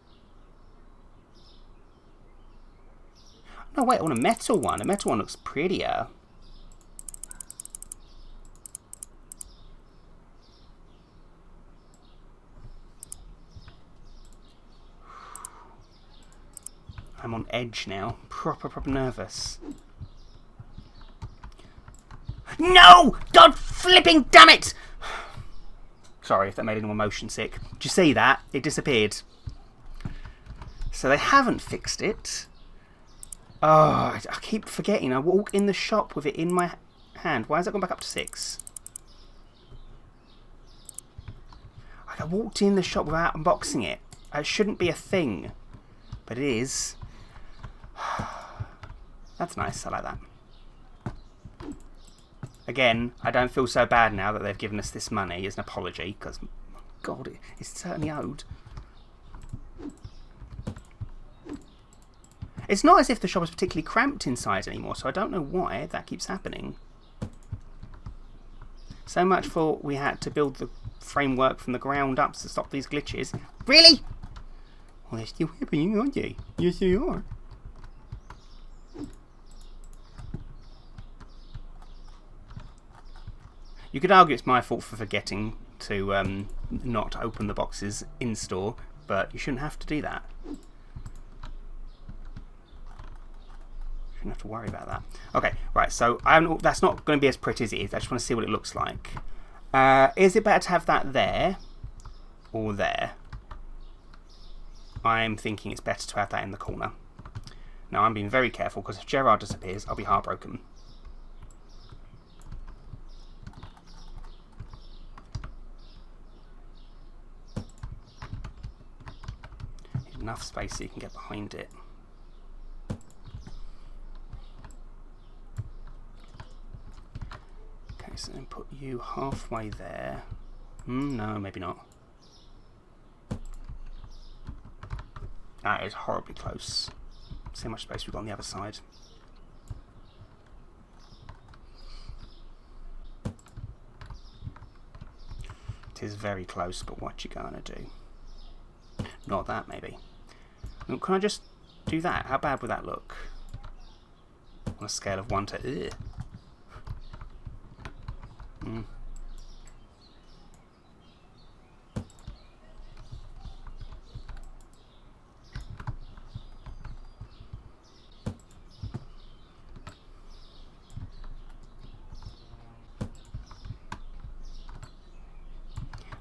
No, wait. I want a metal one. A metal one looks prettier. I'm on edge now. Proper nervous. No! God flipping damn it! Sorry if that made anyone motion sick. Did you see that? It disappeared. So they haven't fixed it. Oh, I keep forgetting. I walk in the shop with it in my hand. Why has that gone back up to 6? I walked in the shop without unboxing it. It shouldn't be a thing. But it is. That's nice. I like that. Again, I don't feel so bad now that they've given us this money as an apology, because, God, it's certainly owed. It's not as if the shop is particularly cramped inside anymore, so I don't know why that keeps happening. So much for we had to build the framework from the ground up to stop these glitches. Really? Well, they're still happening, aren't they? Yes, they are. You could argue it's my fault for forgetting to not open the boxes in store, but you shouldn't have to do that. You shouldn't have to worry about that. Okay, right, so that's not going to be as pretty as it is. I just want to see what it looks like. Is it better to have that there or there? I'm thinking it's better to have that in the corner. Now, I'm being very careful because if Gerard disappears, I'll be heartbroken. Enough space so you can get behind it. Okay, so then put you halfway there. No, maybe not. That is horribly close. See how much space we've got on the other side. It is very close, but what you gonna do? Not that, maybe. Well, can I just do that? How bad would that look? On a scale of 1 to... Ugh.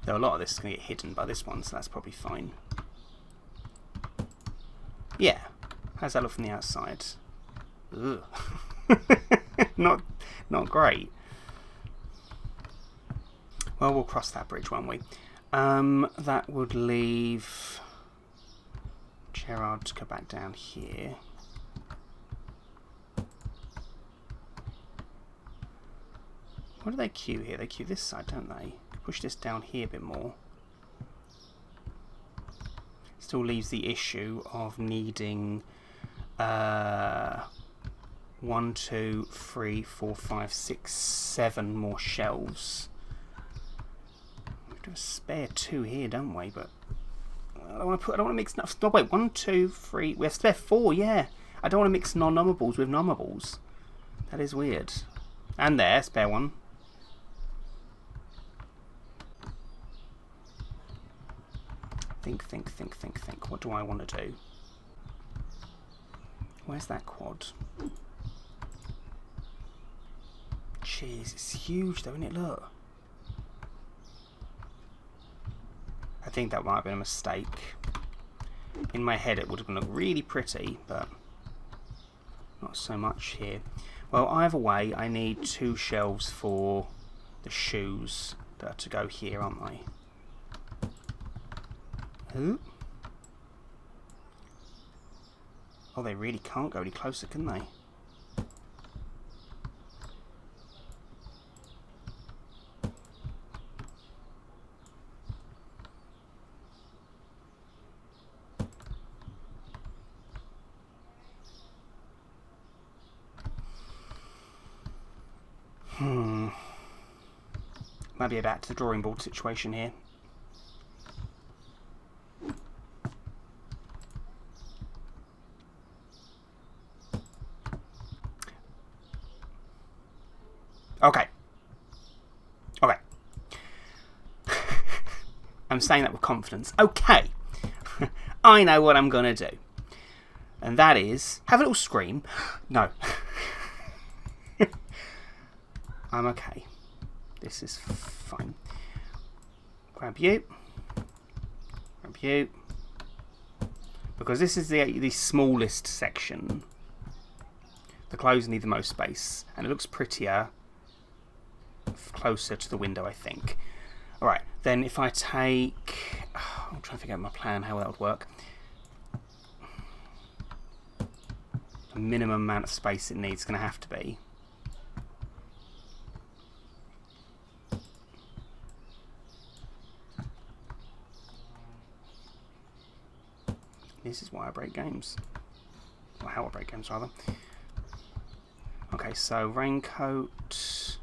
Though a lot of this is going to get hidden by this one, so that's probably fine. Yeah. How's that look from the outside? Ugh. not great. Well, we'll cross that bridge, won't we? That would leave Gerard to go back down here. What do they queue here? They queue this side, don't they? Push this down here a bit more. Still leaves the issue of needing 1, 2, 3, 4, 5, 6, 7 more shelves. We have a spare 2 here, don't we? But I don't want to mix. No, wait, 1, 2, 3. We have spare 4. Yeah, I don't want to mix non-numerables with numerables. That is weird. And there, spare 1. Think. What do I want to do? Where's that quad? Jeez, it's huge though, isn't it? Look. I think that might have been a mistake. In my head it would have looked really pretty, but not so much here. Well, either way, I need 2 shelves for the shoes that are to go here, aren't they? Who? Oh, they really can't go any closer, can they? Might be a back to the drawing board situation here. Okay. I'm saying that with confidence. Okay. I know what I'm going to do. And that is have a little scream. No. I'm okay. This is fine. Grab you. Grab you. Because this is the smallest section. The clothes need the most space. And it looks prettier closer to the window, I think. Alright, then if I take... I'm trying to figure out my plan, how that would work. The minimum amount of space it needs is going to have to be. This is why I break games. Or how I break games, rather. Okay, so raincoat...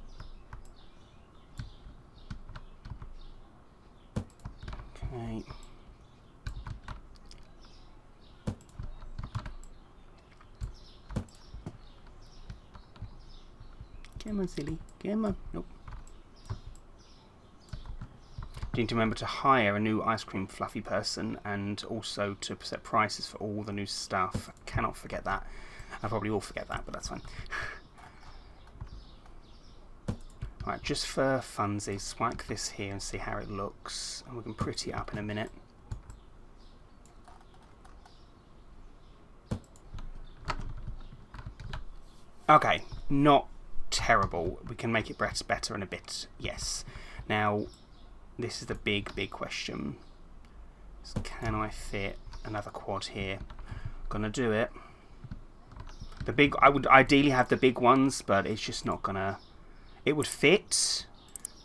Okay. Come on, silly. Come on. Nope. You need to remember to hire a new ice cream fluffy person and also to set prices for all the new stuff. I cannot forget that. I probably will forget that, but that's fine. Alright, just for funsies, swipe this here and see how it looks. And we can pretty it up in a minute. Okay, not terrible. We can make it better in a bit, yes. Now, this is the big question. So can I fit another quad here? Gonna do it. The big, I would ideally have the big ones, but it's just not gonna... It would fit,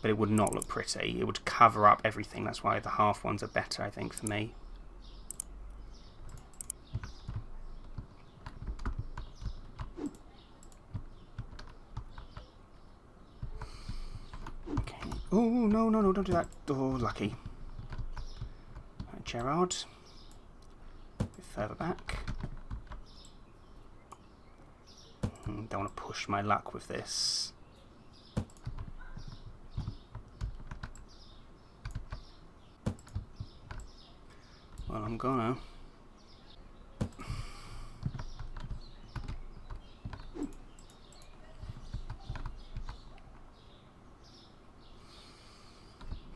but it would not look pretty. It would cover up everything. That's why the half ones are better, I think, for me. Okay, Oh, no, no, no, don't do that. Oh, lucky. Gerard. A bit further back. Don't want to push my luck with this. Well, I'm gonna.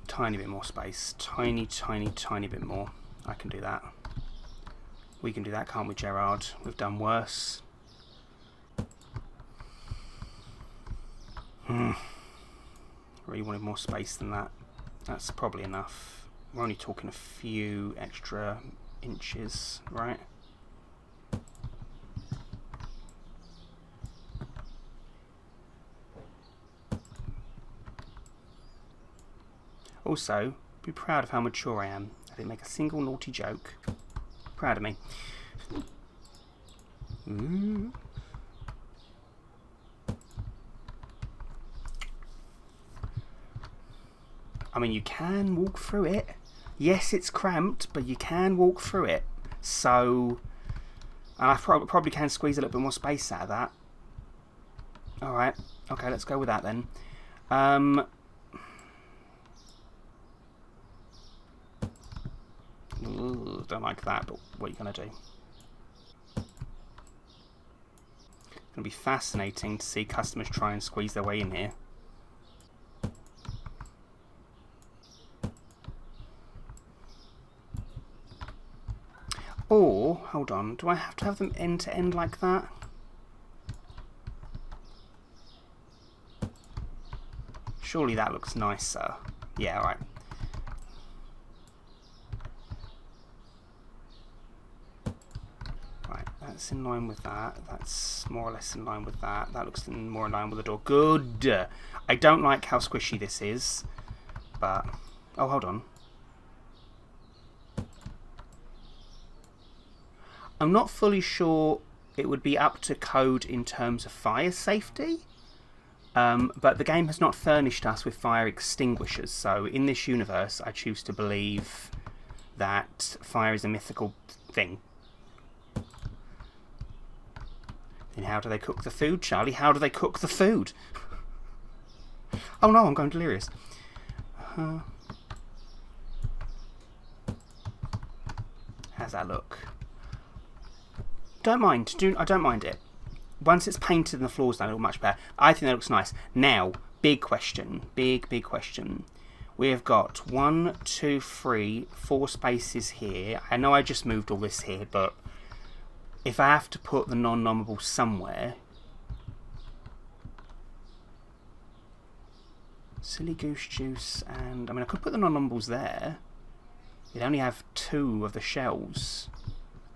Tiny bit more space. Tiny, tiny, tiny bit more. I can do that. We can do that, can't we, Gerard? We've done worse. Really wanted more space than that. That's probably enough. We're only talking a few extra inches, right? Also, be proud of how mature I am. I didn't make a single naughty joke. Proud of me. I mean, you can walk through it. Yes, it's cramped, but you can walk through it. So, and I probably can squeeze a little bit more space out of that. Alright, okay, let's go with that then. Don't like that, but what are you going to do? It's going to be fascinating to see customers try and squeeze their way in here. Or, hold on, do I have to have them end to end like that? Surely that looks nicer. Yeah, alright. Right, that's in line with that. That's more or less in line with that. That looks more in line with the door. Good! I don't like how squishy this is, but... Oh, hold on. I'm not fully sure it would be up to code in terms of fire safety, but the game has not furnished us with fire extinguishers, so in this universe I choose to believe that fire is a mythical thing. Then how do they cook the food, Charlie? How do they cook the food? Oh no, I'm going delirious. How's that look? Don't mind. I don't mind it. Once it's painted and the floor's done, it'll look much better. I think that looks nice. Now, big question. Big question. We have got 1, 2, 3, 4 spaces here. I know I just moved all this here, but if I have to put the non-nommable somewhere... Silly goose juice and... I mean, I could put the non-nommables there. You'd only have 2 of the shelves.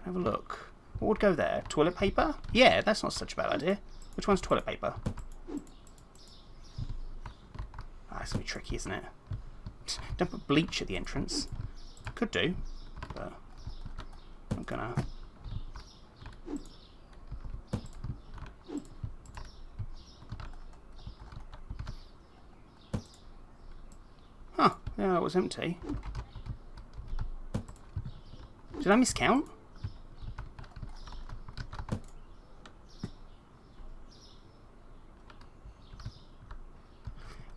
Have a look. What would go there? Toilet paper? Yeah, that's not such a bad idea. Which one's toilet paper? Ah, it's going to be tricky, isn't it? Don't put bleach at the entrance. Could do, but I'm gonna. Huh, yeah, that was empty. Did I miscount?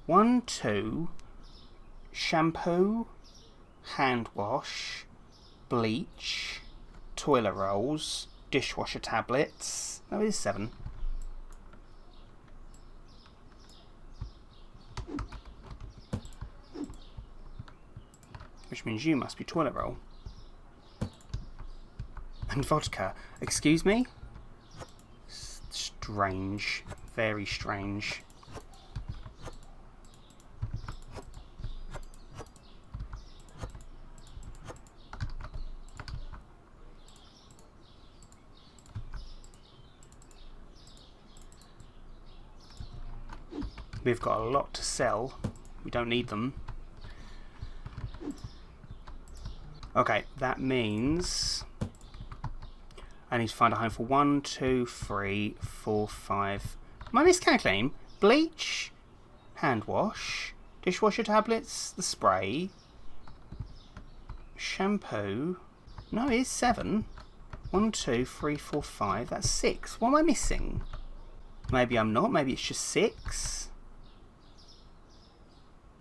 One, 2, shampoo, hand wash, bleach, toilet rolls, dishwasher tablets. No, it is 7. Which means you must be toilet roll. And vodka. Excuse me? Strange. Very strange. We've got a lot to sell. We don't need them. Okay, that means I need to find a home for 1, 2, 3, 4, 5. Am I miscalculating? Bleach, hand wash, Dishwasher tablets, the spray, shampoo. No, it is 7. 1, 2, 3, 4, 5. That's 6. What am I missing? Maybe I'm not. Maybe it's just 6.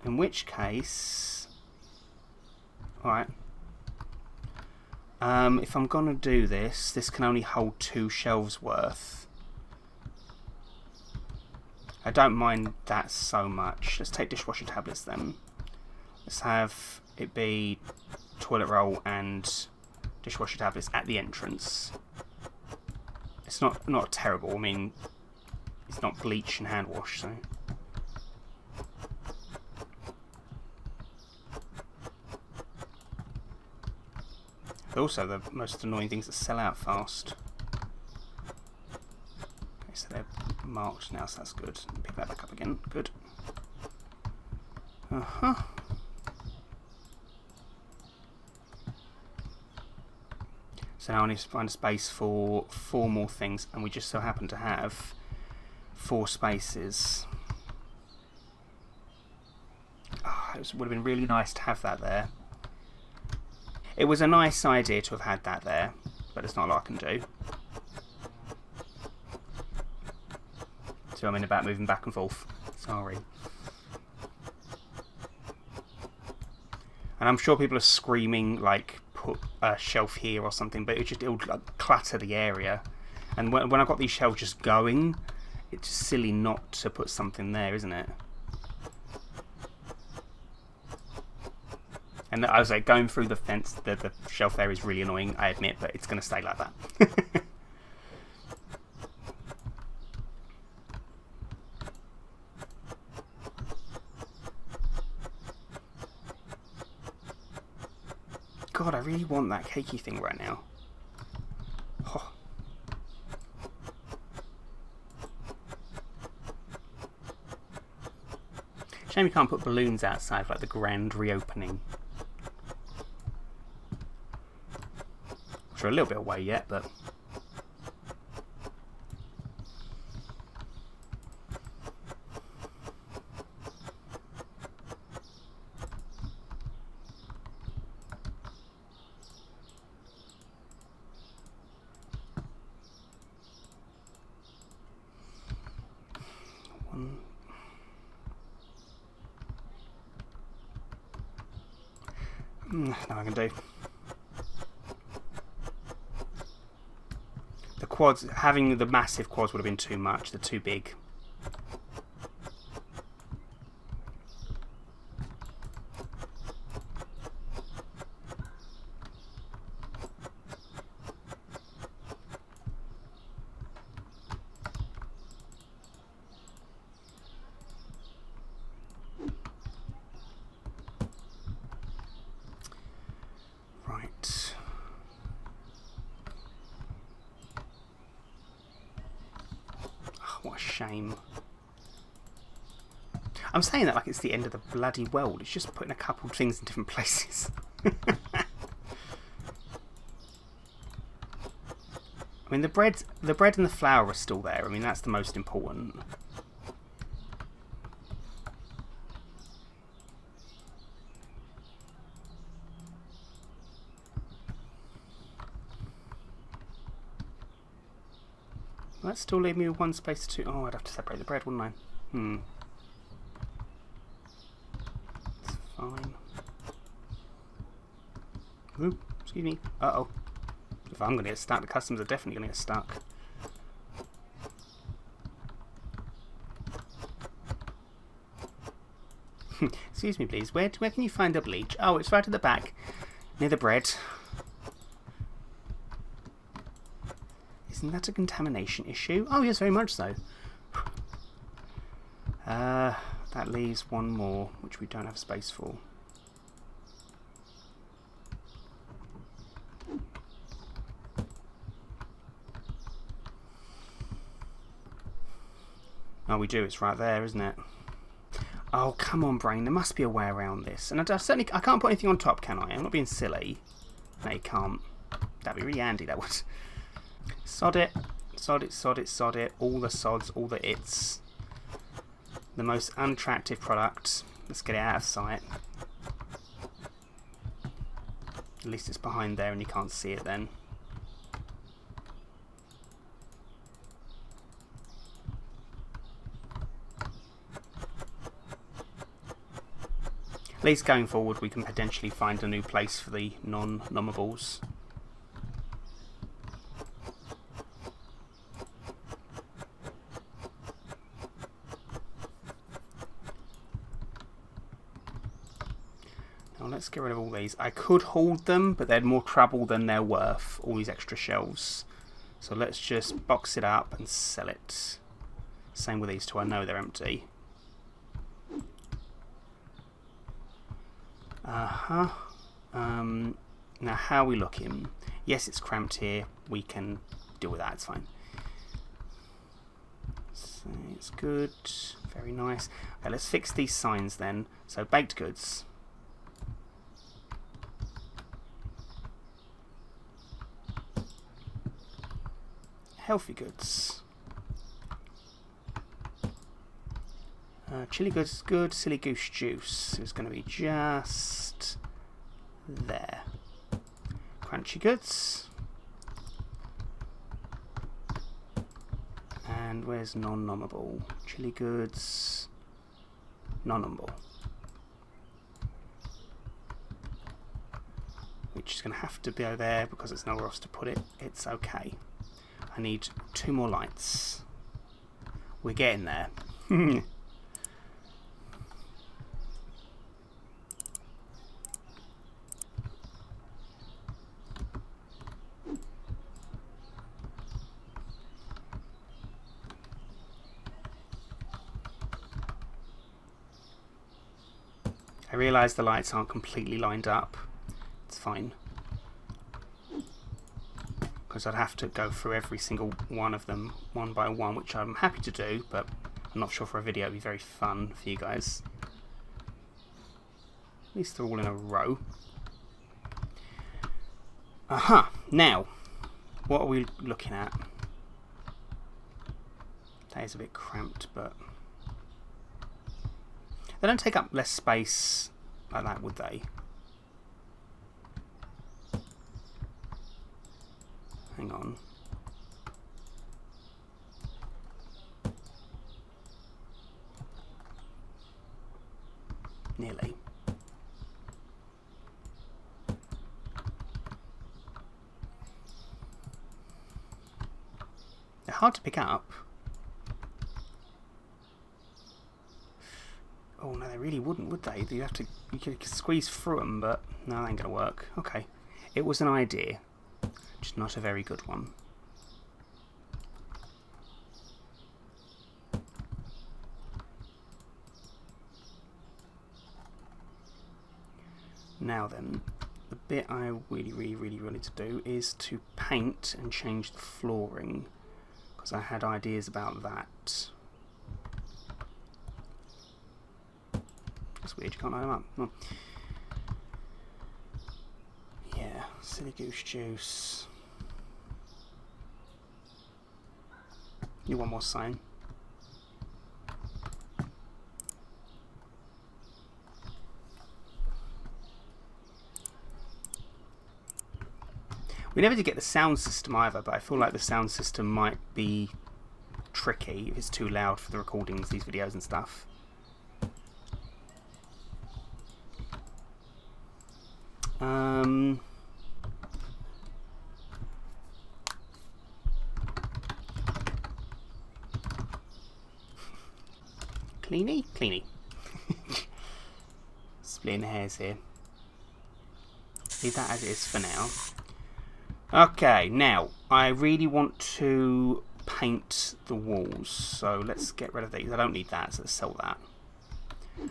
In which case... Alright. If I'm going to do this, this can only hold 2 shelves worth. I don't mind that so much. Let's take dishwasher tablets then. Let's have it be toilet roll and dishwasher tablets at the entrance. It's not terrible. I mean, it's not bleach and hand wash, so... Also, the most annoying things that sell out fast. Okay, so they're marked now, so that's good. Pick that back up again. Good. So now I need to find a space for 4 more things, and we just so happen to have 4 spaces. Oh, it would have been really nice to have that there. It was a nice idea to have had that there, but there's not a lot I can do. So I'm in about moving back and forth. Sorry. And I'm sure people are screaming, like, put a shelf here or something, but it'll like, clutter the area. And when I've got these shelves just going, it's just silly not to put something there, isn't it? And I was like, going through the fence, the shelf there is really annoying, I admit, but it's going to stay like that. God, I really want that cakey thing right now. Oh. Shame you can't put balloons outside for like the grand reopening. Which are a little bit away yet, but... Nothing I can do. The quads, having the massive quads would have been too much. They're too big. What a shame. I'm saying that like it's the end of the bloody world. It's just putting a couple of things in different places. I mean, the bread and the flour are still there. I mean, that's the most important. That still leave me with 1 space to... Oh, I'd have to separate the bread, wouldn't I? It's fine. Ooh, excuse me. Uh-oh. If I'm going to get stuck, the customers are definitely going to get stuck. Excuse me, please. Where can you find the bleach? Oh, it's right at the back, near the bread. Isn't that a contamination issue? Oh, yes, very much so. That leaves 1 more, which we don't have space for. Oh, we do. It's right there, isn't it? Oh, come on, brain. There must be a way around this. And I can't put anything on top, can I? I'm not being silly. No, you can't. That'd be really handy, that would. Sod it. Sod it, sod it, sod it. All the sods, all the its. The most unattractive product Let's get it out of sight. At least it's behind there and you can't see it then. At least going forward we can potentially find a new place for the non-nommables. Now let's get rid of all these. I could hold them, but they're more trouble than they're worth, all these extra shelves. So let's just box it up and sell it. Same with these two, I know they're empty. Now how are we looking? Yes, it's cramped here. We can deal with that, it's fine. So it's good, very nice. Okay, let's fix these signs then. So baked goods. Healthy goods. Chili goods is good. Silly goose juice is going to be just there. Crunchy goods. And where's non-nommable? Chili goods. Non-nommable. Which is going to have to be over there because there's nowhere else to put it. It's okay. I need 2 more lights. We're getting there. I realise the lights aren't completely lined up. It's fine. Because I'd have to go through every single one of them one by one, which I'm happy to do, but I'm not sure for a video it'd be very fun for you guys. At least they're all in a row. Aha! Now, what are we looking at? That is a bit cramped, but they don't take up less space like that, would they? Hang on. Nearly. They're hard to pick up. Oh no, they really wouldn't, would they? You have to, you could squeeze through them, but no, that ain't gonna work. Okay, it was an idea, just not a very good one. Now then, the bit I really wanted to do is to paint and change the flooring, because I had ideas about that. That's weird, you can't line them up. Oh. Yeah, silly goose juice. You want more sign? We never did get the sound system either, but I feel like the sound system might be tricky if it's too loud for the recordings, these videos and stuff. Cleany? Cleany. Splitting hairs here. Leave that as it is for now. Okay, now I really want to paint the walls, so let's get rid of these. I don't need that, so let's sell that.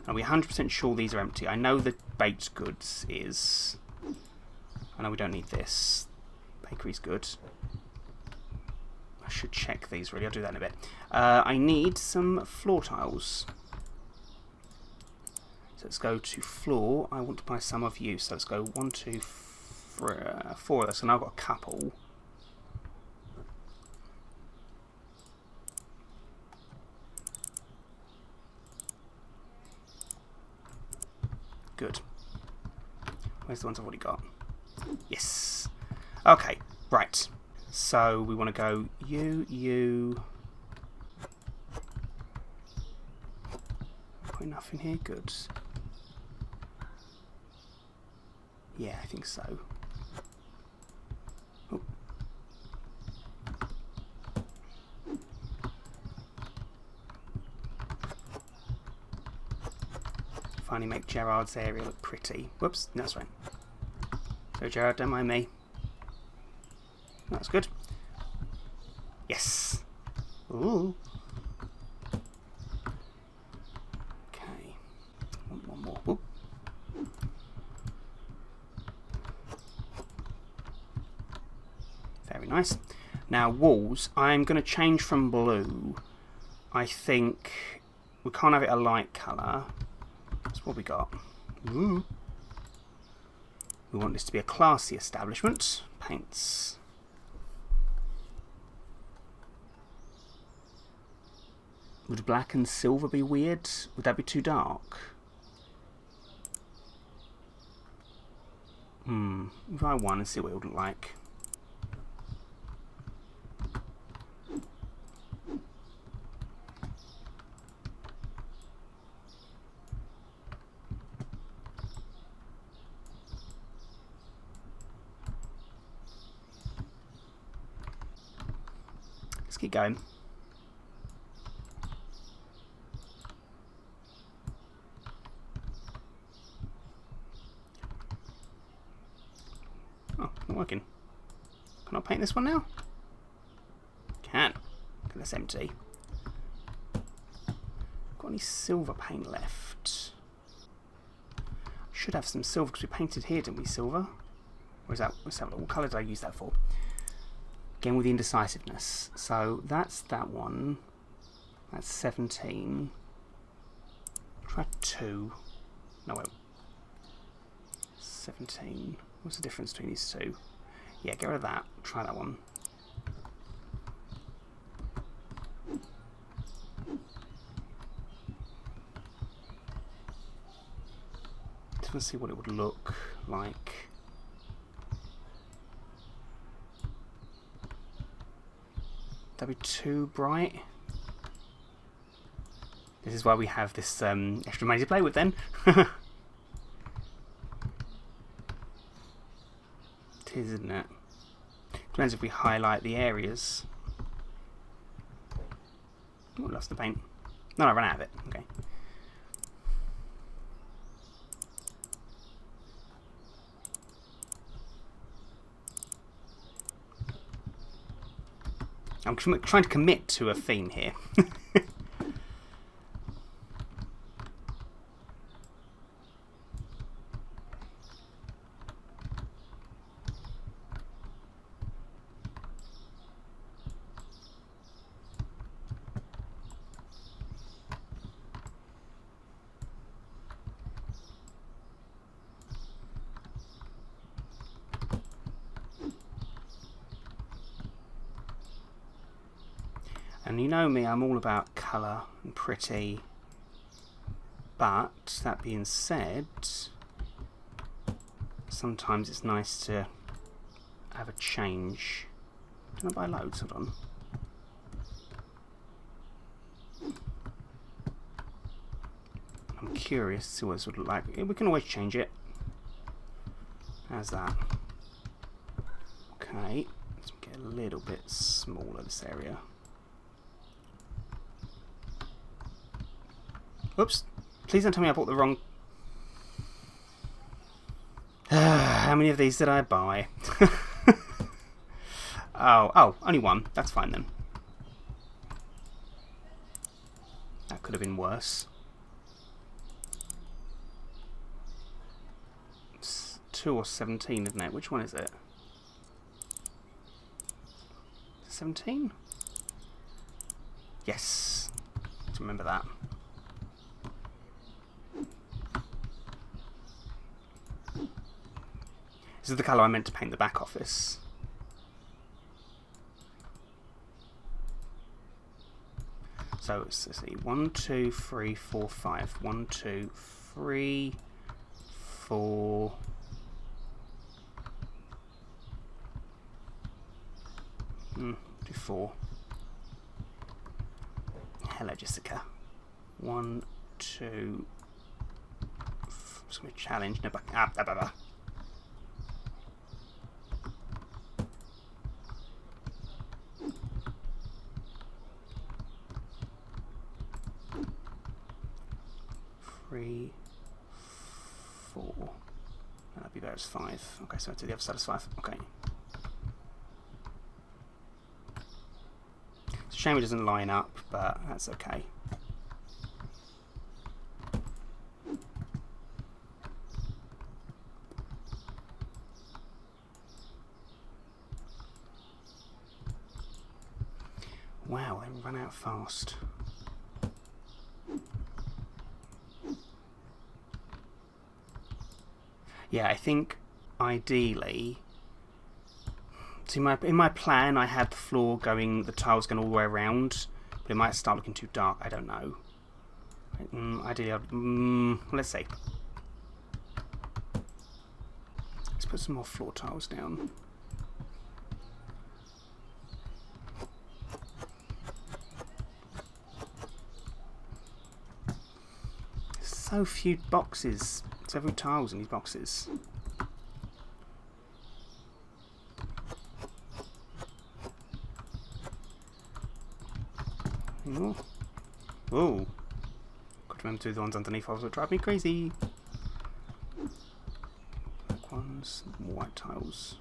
Are we 100% sure these are empty? I know the baked goods is. I know we don't need this. Bakery's good. I should check these really, I'll do that in a bit. I need some floor tiles. So let's go to floor. I want to buy some of you, so let's go 1, 2, 3, 4 of us, and I've got a couple. good. Where's the ones I've already got? Yes. Okay, right. So we want to go you. Put enough in here? Good. Yeah, I think so. Oh. Finally make Gerard's area look pretty. Whoops, that's right. So Gerard, don't mind me. That's good. Yes. Ooh. Okay. One more. Whoop. Very nice. Now walls, I'm going to change from blue. I think we can't have it a light colour. That's what we got. Ooh. We want this to be a classy establishment. Paints. Would black and silver be weird? Would that be too dark? Try one and see what it would look like. Let's keep going. Oh, not working. Can I paint this one now? Can. Okay, that's empty. Got any silver paint left? Should have some silver because we painted here, didn't we? Silver. Or is that? What colour did I use that for? Again with the indecisiveness. So that's that one. That's 17. Try 2. No wait. 17. What's the difference between these two? Yeah, get rid of that. Try that one. Just want to see what it would look like. That'd be too bright. This is why we have this extra money to play with then. It is, isn't it? Depends if we highlight the areas. Oh, lost the paint. No, I ran out of it. Okay. I'm trying to commit to a theme here. And you know me, I'm all about colour and pretty. But that being said, sometimes it's nice to have a change. Can I buy loads? Hold on. I'm curious to see what this would look like. We can always change it. How's that? Okay, let's get a little bit smaller this area. Oops, please don't tell me I bought the wrong... How many of these did I buy? Oh, only one. That's fine then. That could have been worse. It's 2 or 17, isn't it? Which one is it? 17? Yes. Let's remember that. This is the colour I meant to paint the back office. So let's see, 1, 2, 3, 4, 5. 1, 2, 3, for... do 4. Hello, Jessica. 1, 2... It's going to be a challenge. No, but... 3, 4. That'd be better as 5. Okay, so to the other side is 5. Okay. It's a shame it doesn't line up, but that's okay. Wow, they run out fast. Yeah, I think ideally, see, in my plan I had the floor going, the tiles going all the way around, but it might start looking too dark. I don't know. Ideally, let's see. Let's put some more floor tiles down. So few boxes. Several tiles in these boxes. Oh. Whoa. Got to remember to do the ones underneath, or it would drive me crazy. Black ones, more white tiles.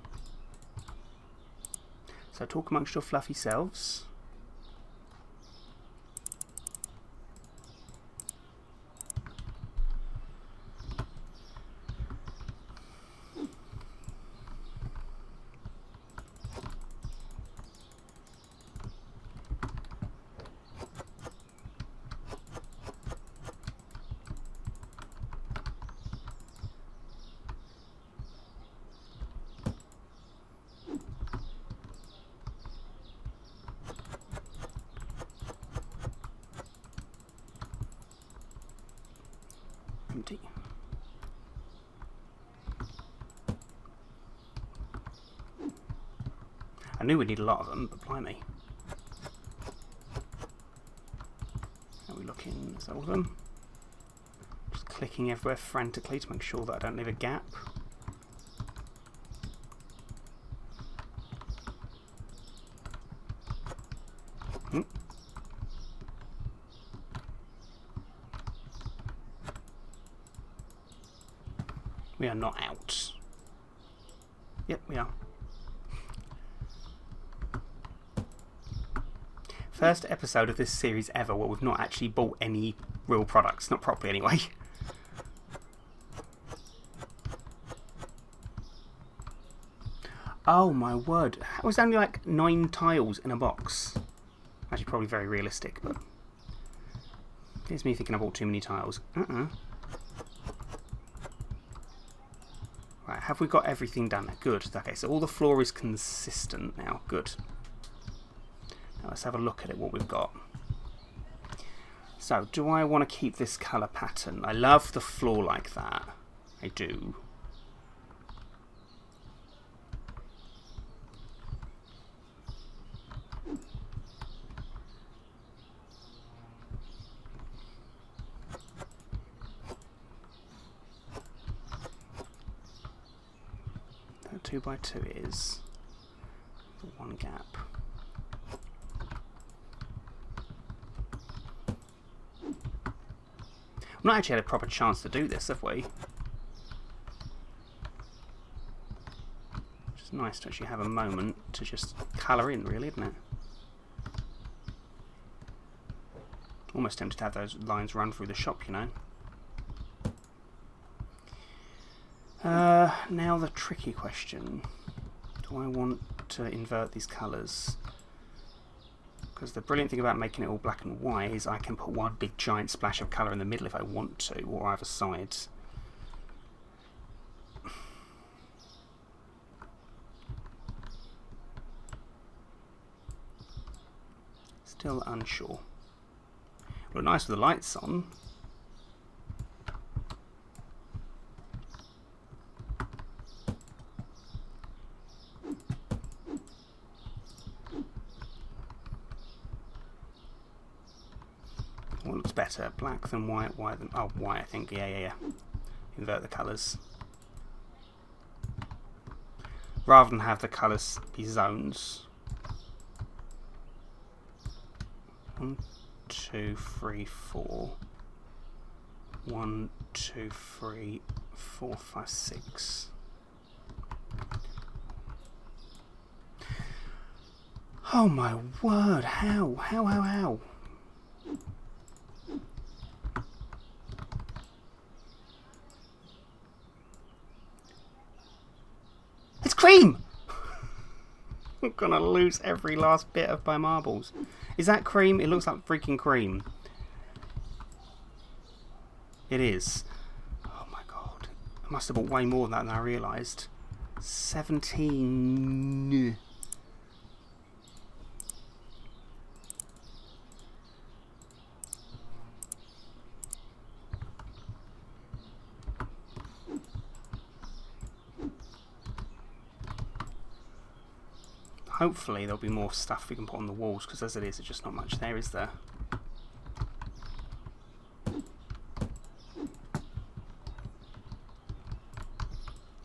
So talk amongst your fluffy selves. Empty. I knew we'd need a lot of them, but blimey. How are we looking? Is that all of them? Just clicking everywhere frantically to make sure that I don't leave a gap. We are not out. Yep, we are. First episode of this series ever where we've not actually bought any real products. Not properly, anyway. Oh my word. That was only like 9 tiles in a box. Actually, probably very realistic, but... Here's me thinking I bought too many tiles. Right, have we got everything done? Good. Okay, so all the floor is consistent now. Good. Now let's have a look at it, what we've got. So, do I want to keep this colour pattern? I love the floor like that. I do. That 2 by 2 is the 1 gap. We've not actually had a proper chance to do this, have we? Which is nice to actually have a moment to just colour in, really, isn't it? Almost tempted to have those lines run through the shop, you know. Now the tricky question. Do I want to invert these colours? Because the brilliant thing about making it all black and white is I can put one big giant splash of colour in the middle if I want to, or either side. Still unsure. Look nice with the lights on. better? Black than white, white than... Oh, white, I think. Yeah. Invert the colours. Rather than have the colours be zones. 1, 2, 3, 4. 1, 2, 3, 4, 5, 6. Oh my word, how? It's cream! I'm gonna lose every last bit of my marbles. Is that cream? It looks like freaking cream. It is. Oh my god. I must have bought way more than that than I realised. 17. Hopefully there'll be more stuff we can put on the walls, because as it is, there's just not much there, is there?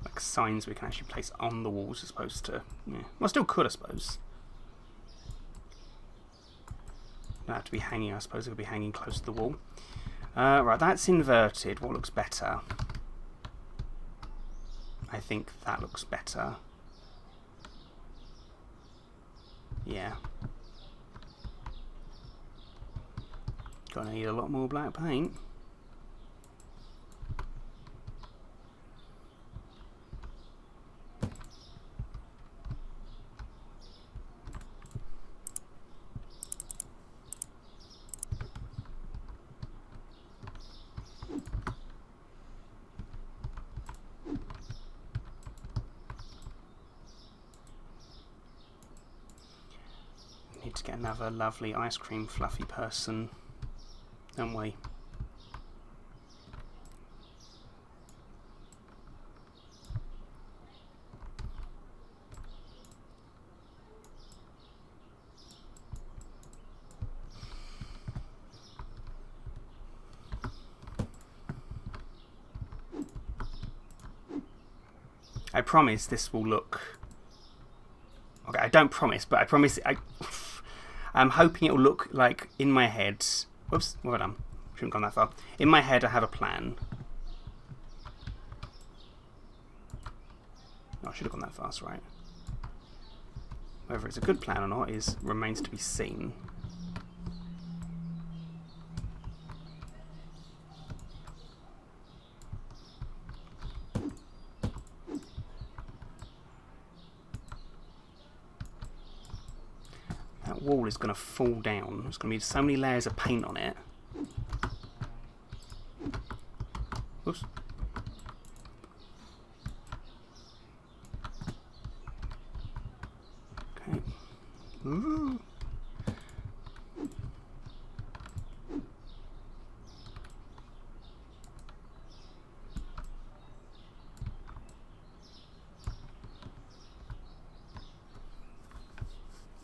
Like signs we can actually place on the walls as opposed to... Yeah. Well, still could, I suppose. Don't have to be hanging, I suppose it could be hanging close to the wall. Right, that's inverted. What looks better? I think that looks better. Yeah. Gonna need a lot more black paint. To get another lovely ice cream fluffy person, don't we? I promise this will look... Okay, I don't promise, but I promise... I'm hoping it will look like in my head... Whoops, what have I done? Shouldn't have gone that far. In my head I have a plan. Oh, I should have gone that fast, right? Whether it's a good plan or not remains to be seen. Wall is going to fall down. There's going to be so many layers of paint on it. Oops. Okay. Ooh.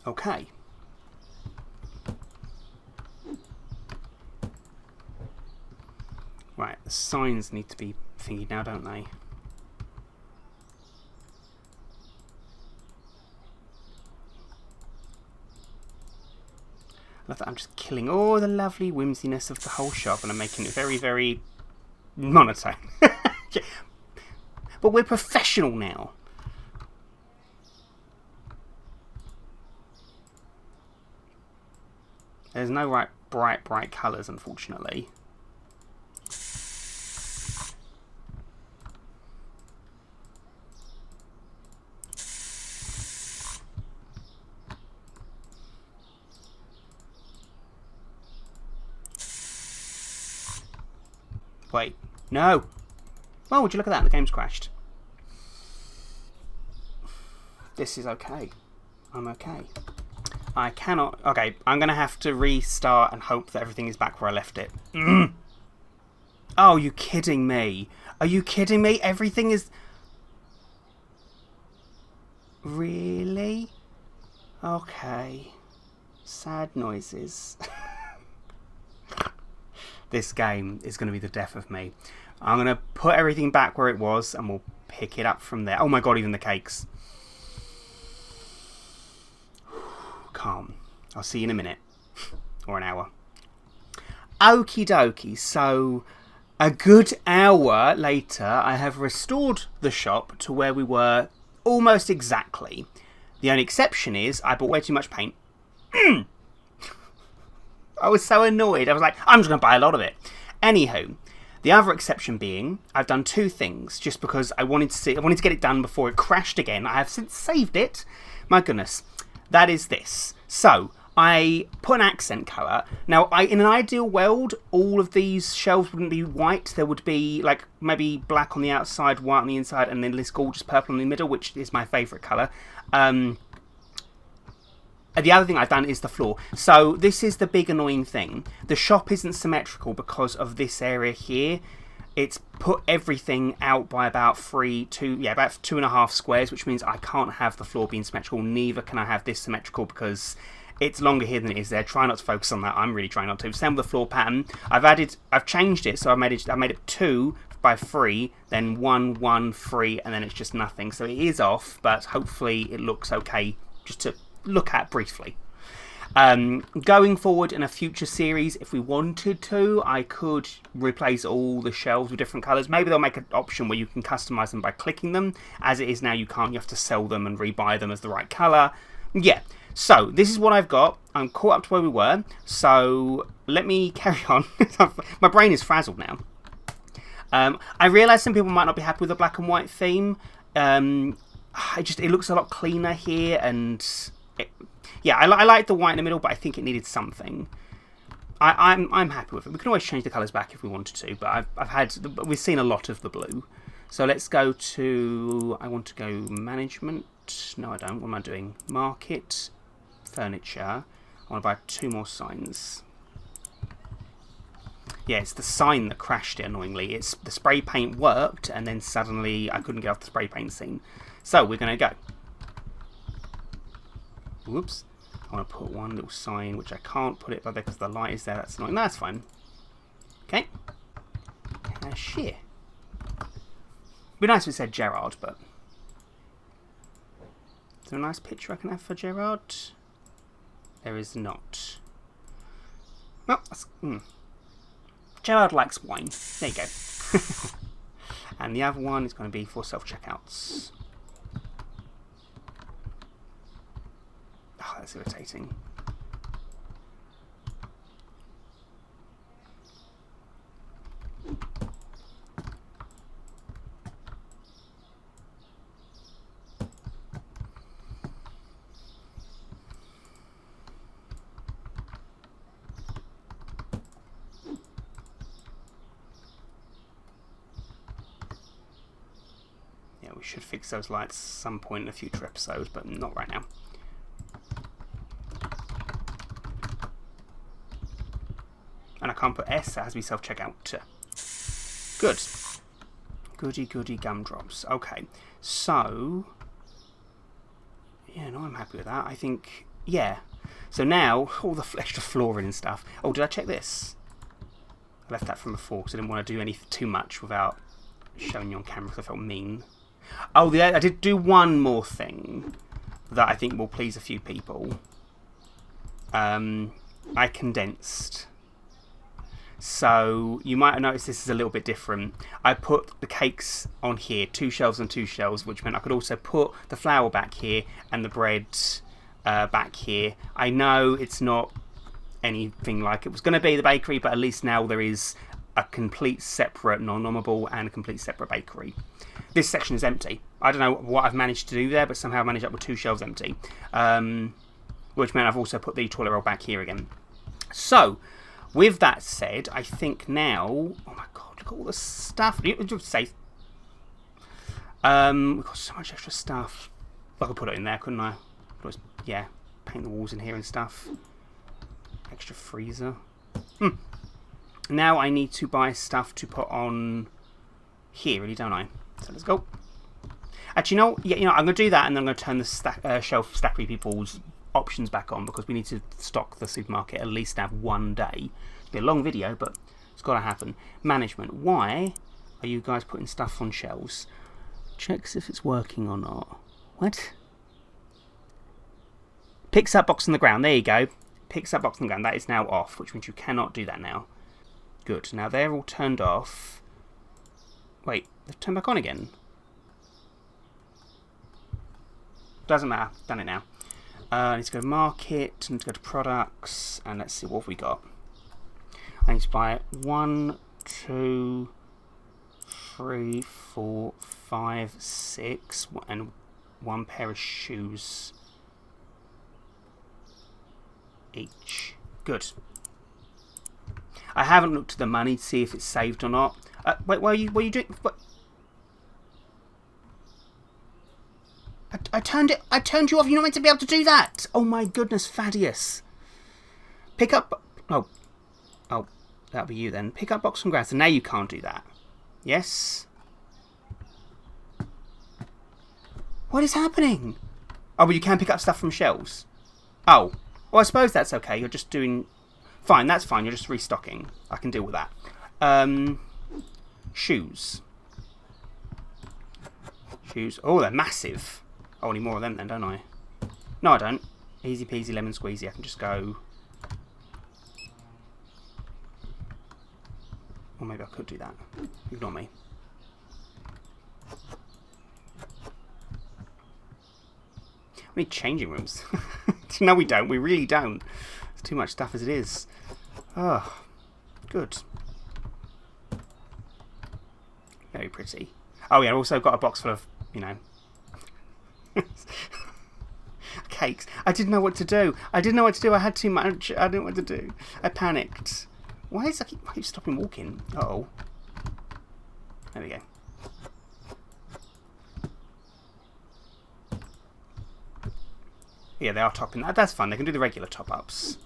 Okay. Right, the signs need to be thingy now, don't they? I love that I'm just killing all the lovely whimsiness of the whole shop and I'm making it very, very monotone. But we're professional now. There's no right bright colours, unfortunately. Wait, no! Oh, would you look at that? The game's crashed. This is okay. I'm okay. I cannot... Okay, I'm going to have to restart and hope that everything is back where I left it. Oh, are you kidding me? Are you kidding me? Everything is... Really? Okay. Sad noises. This game is going to be the death of me. I'm going to put everything back where it was and we'll pick it up from there. Oh my god, even the cakes. Calm. I'll see you in a minute. Or an hour. Okie dokie. So, a good hour later, I have restored the shop to where we were almost exactly. The only exception is I bought way too much paint. I was so annoyed. I was like, I'm just going to buy a lot of it. Anywho, the other exception being, I've done two things just because I wanted to get it done before it crashed again. I have since saved it. My goodness. That is this. So, I put an accent colour. Now, in an ideal world, all of these shelves wouldn't be white. There would be, like, maybe black on the outside, white on the inside, and then this gorgeous purple in the middle, which is my favourite colour. The other thing I've done is the floor. So this is the big annoying thing. The shop isn't symmetrical because of this area here. It's put everything out by about about 2.5 squares, which means I can't have the floor being symmetrical. Neither can I have this symmetrical because it's longer here than it is there. Try not to focus on that. I'm really trying not to. Same with the floor pattern. I've changed it, so I made it 2 by 3, then 1, 1, 3, and then it's just nothing. So it is off, but hopefully it looks okay just to look at briefly. Going forward in a future series, if we wanted to, I could replace all the shelves with different colours. Maybe they'll make an option where you can customise them by clicking them. As it is now, you can't. You have to sell them and rebuy them as the right colour. Yeah, so this is what I've got. I'm caught up to where we were, so let me carry on. My brain is frazzled now. I realise some people might not be happy with the black and white theme. It looks a lot cleaner here, and I like the white in the middle, but I think it needed something. I'm happy with it. We can always change the colours back if we wanted to, but we've seen a lot of the blue. So let's go to, I want to go management. No, I don't. What am I doing? Market, furniture. I want to buy 2 more signs. Yeah, it's the sign that crashed it annoyingly. It's the spray paint worked, and then suddenly I couldn't get off the spray paint scene. So we're going to go. Whoops. I want to put one little sign, which I can't put it by there because the light is there. That's annoying. No, that's fine. Okay. Shit. It'd be nice if it said Gerard, but... Is there a nice picture I can have for Gerard? There is not. Well, that's... Gerard likes wine. There you go. And the other one is going to be for self-checkouts. Oh, that's irritating. We should fix those lights some point in a future episode, but not right now. And I can't put S, that has to be self-checkout. Good. Goody goody gumdrops. Okay, so... Yeah, no, I'm happy with that. I think, yeah. So now, all the extra flooring and stuff. Oh, did I check this? I left that from before because I didn't want to do anything too much without showing you on camera because I felt mean. Oh, I did do one more thing that I think will please a few people. I condensed. So you might have noticed this is a little bit different. I put the cakes on here, 2 shelves on 2 shelves, which meant I could also put the flour back here and the bread back here. I know it's not anything like it was going to be the bakery, but at least now there is a complete separate non-nommable and a complete separate bakery. This section is empty. I don't know what I've managed to do there, but somehow I managed up with 2 shelves empty. Which meant I've also put the toilet roll back here again. So, with that said, I think now... Oh my god, look at all the stuff. You're safe. We've got so much extra stuff. I could put it in there, couldn't I? Yeah, paint the walls in here and stuff. Extra freezer. Now I need to buy stuff to put on here, really, don't I? So let's go. Actually, I'm going to do that, and then I'm going to turn the shelf stackery people's options back on because we need to stock the supermarket at least have one day. It'll be a long video, but It's got to happen. Management. Why are you guys putting stuff on shelves? Checks if it's working or not. What? Picks up box on the ground. There you go. Picks up box on the ground. That is now off, which means you cannot do that now. Good. Now they're all turned off. Wait, they've turned back on again. Doesn't matter. Done it now. I need to go to market. I need to go to products. And let's see what have we got. I need to buy 1, 2, 3, 4, 5, 6, and 1 pair of shoes each. Good. I haven't looked at the money to see if it's saved or not. Wait, what are you doing? What? I turned you off. You're not meant to be able to do that. Oh my goodness, Thaddeus. Pick up. Oh, that'll be you then. Pick up box and grab. So now you can't do that. Yes. What is happening? Oh, but you can pick up stuff from shelves. Oh, well, I suppose that's okay. You're just doing. Fine, that's fine. You're just restocking. I can deal with that. Shoes. Shoes. Oh, they're massive. Oh, I need more of them then, don't I? No, I don't. Easy peasy lemon squeezy. I can just go. Or maybe I could do that. Ignore me. We need changing rooms. No, we don't. We really don't. There's too much stuff as it is. Oh, good. Very pretty. Oh yeah, I've also got a box full of, you know, cakes. I didn't know what to do. I I had too much. I didn't know what to do. I panicked. Why is I keep stopping walking? Uh-oh. There we go. Yeah, they are topping that. That's fun. They can do the regular top-ups.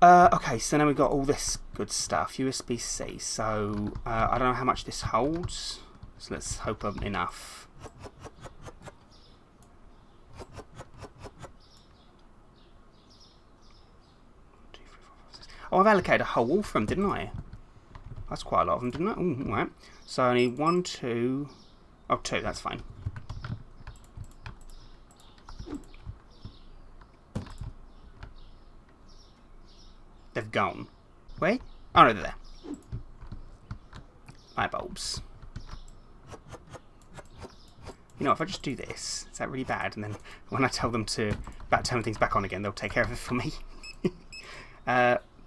Okay, so now we've got all this good stuff. USB-C. So, I don't know how much this holds. So let's hope enough. Oh, I've allocated a whole wall for them, didn't I? That's quite a lot of them, didn't I? Ooh, all right. So I need 1, 2... Oh, 2, that's fine. They've gone. Wait. Oh, no, they're there. Light bulbs. You know, if I just do this, is that really bad? And then when I tell them to turn things back on again, they'll take care of it for me.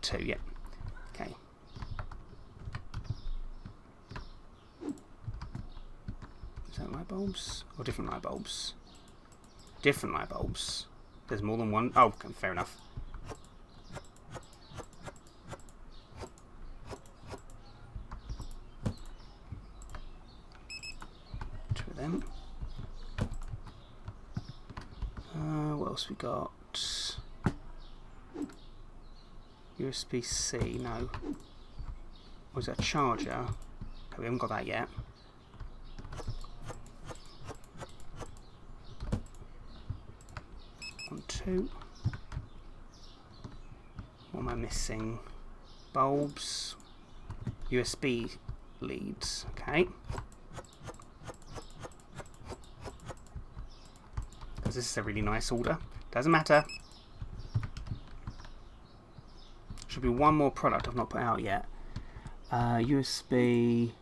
2, yeah. Okay. Is that light bulbs? Or different light bulbs? Different light bulbs. There's more than one. Oh, okay, fair enough. What else we got? USB-C, no. Was that a charger? Okay, we haven't got that yet. One, 2. What am I missing? Bulbs. USB leads, okay. This is a really nice order. Doesn't matter. Should be one more product I've not put out yet. USB-C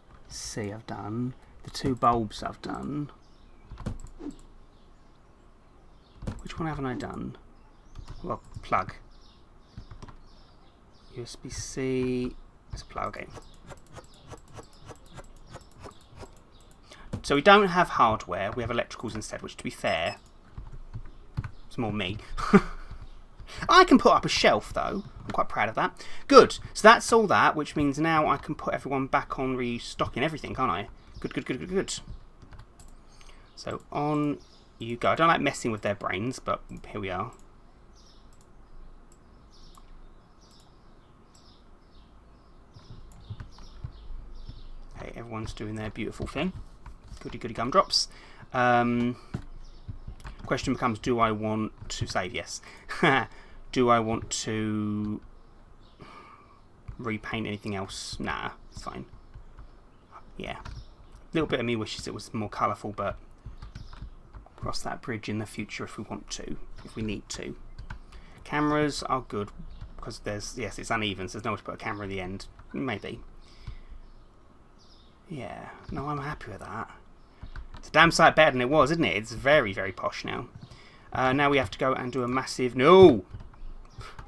I've done. The 2 bulbs I've done. Which one haven't I done? Well, plug. USB-C. It's a plug, okay. So we don't have hardware. We have electricals instead, which to be fair, it's more me. I can put up a shelf though. I'm quite proud of that. Good. So that's all that, which means now I can put everyone back on restocking everything, can't I? Good, good, good, good, good. So on you go. I don't like messing with their brains, but here we are. Okay, everyone's doing their beautiful thing. Goody, goody gumdrops. Question becomes, do I want to save? Yes. Do I want to repaint anything else. Nah, it's fine. Yeah. A little bit of me wishes it was more colourful, but cross that bridge in the future if we want to, if we need to. Cameras are good because there's, yes, it's uneven, so there's nowhere to put a camera at the end. Maybe. Yeah, no, I'm happy with that. It's a damn sight better than it was, isn't it? It's very, very posh now. Now we have to go and do a massive... No!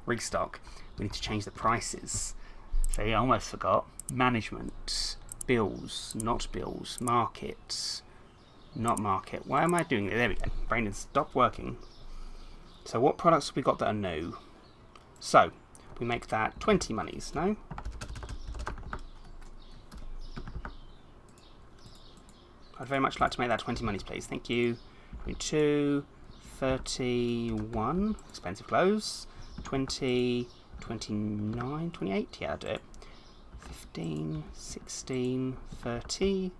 Restock. We need to change the prices. So I almost forgot. Management. Bills. Not bills. Market. Not market. Why am I doing it? There we go. Brain has stopped working. So what products have we got that are new? So, we make that 20 monies, no? I'd very much like to make that 20 monies, please. Thank you. 22, 31. Expensive clothes. 20, 29, 28. Yeah, I'll do it. 15, 16, 30.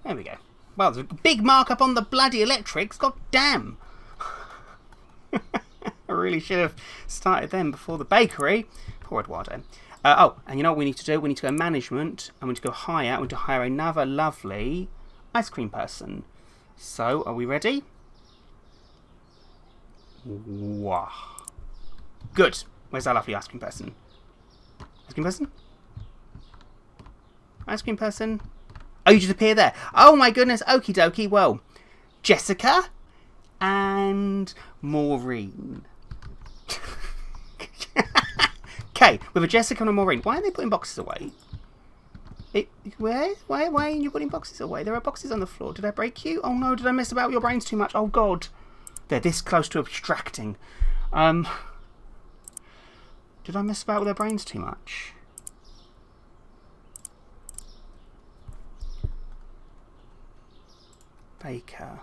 There we go. Well, there's a big markup on the bloody electrics. God damn. I really should have started them before the bakery. Poor Eduardo. Oh, and you know what we need to do? We need to go management, and we need to go hire. We need to hire another lovely ice cream person. So, are we ready? Wow. Good. Where's our lovely ice cream person? Ice cream person? Ice cream person? Oh, you just appear there. Oh my goodness. Okie dokie. Well, Jessica and Maureen. Okay, with a Jessica and a Maureen. Why are they putting boxes away? Why are you putting boxes away? There are boxes on the floor. Did I break you? Oh no, did I mess about with your brains too much? Oh god. They're this close to abstracting. Did I mess about with their brains too much? Baker.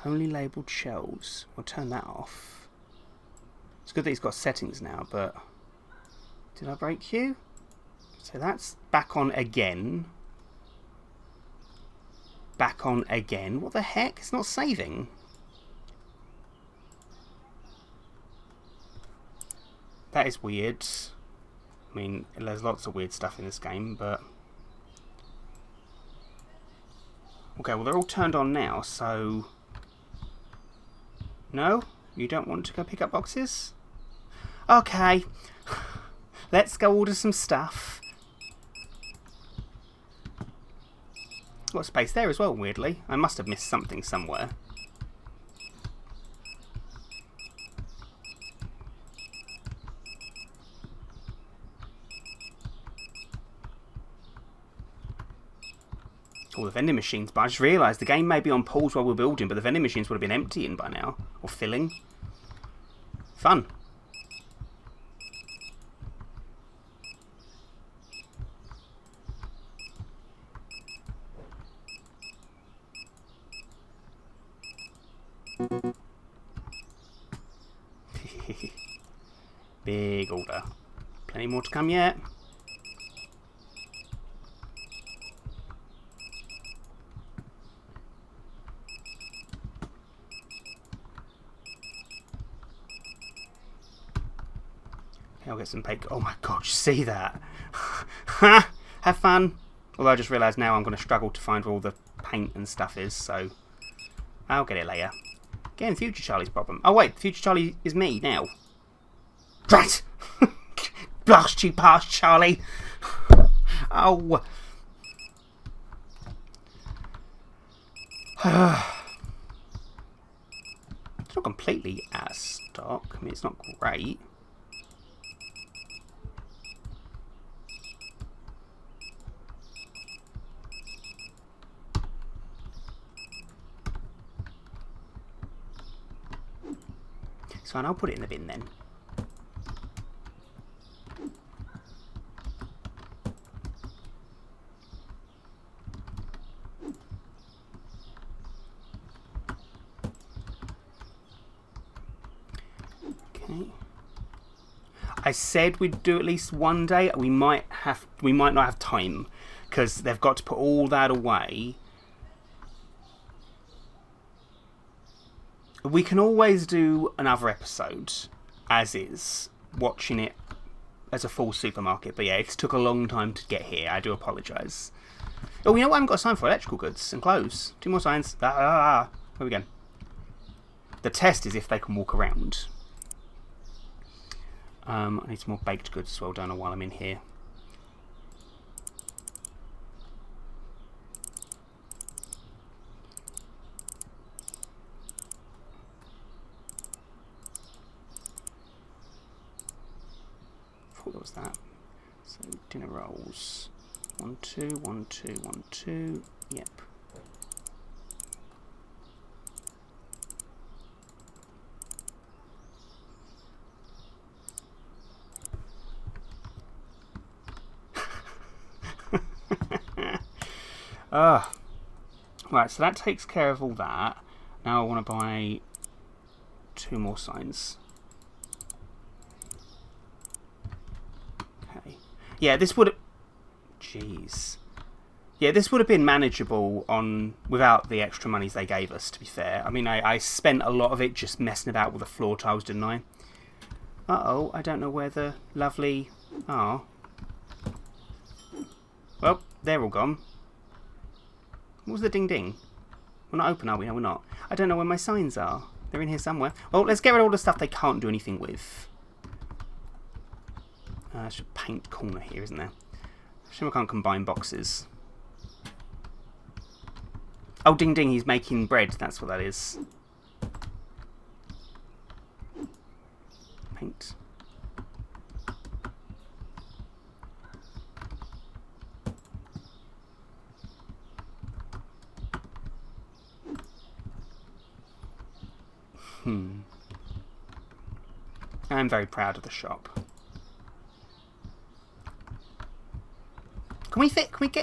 Only labelled shelves. We'll turn that off. It's good that he's got settings now, but... Did I break you? So that's back on again. Back on again. What the heck? It's not saving. That is weird. I mean, there's lots of weird stuff in this game, but... Okay, well, they're all turned on now, so... No? You don't want to go pick up boxes? Okay. Let's go order some stuff. Got space there as well, weirdly. I must have missed something somewhere. All the vending machines, but I just realised the game may be on pause while we're building, but the vending machines would have been emptying by now. Or filling. Fun. Big order. Plenty more to come yet. I'll get some bacon. Oh my god, you see that? Have fun. Although I just realised now I'm going to struggle to find where all the paint and stuff is, so I'll get it later. Again, Future Charlie's problem. Oh wait, Future Charlie is me now. Drat! Blast you past, Charlie! Oh. It's not completely out of stock. I mean, it's not great. It's fine, I'll put it in the bin then. Okay. I said we'd do at least one day. We might not have time because they've got to put all that away. We can always do another episode as is, watching it as a full supermarket. But yeah, it took a long time to get here. I do apologise. Oh, you know what I haven't got a sign for? Electrical goods and clothes. 2 more signs. Where we go? The test is if they can walk around. I need some more baked goods as well, don't know, while I'm in here. I thought there was that. So, dinner rolls. 1, 2, 1, 2, 1, 2. Yep. Right, so that takes care of all that. Now I want to buy 2 more signs. Okay. Yeah, this would... Jeez. Yeah, this would have been manageable without the extra monies they gave us, to be fair. I mean, I spent a lot of it just messing about with the floor tiles, didn't I? Uh-oh, I don't know where the lovely... are. Well, they're all gone. What was the ding-ding? We're not open, are we? No, we're not. I don't know where my signs are. They're in here somewhere. Well, let's get rid of all the stuff they can't do anything with. There's a paint corner here, isn't there? Shame I can't combine boxes. Oh, ding-ding, he's making bread. That's what that is. Paint. I'm very proud of the shop. Can we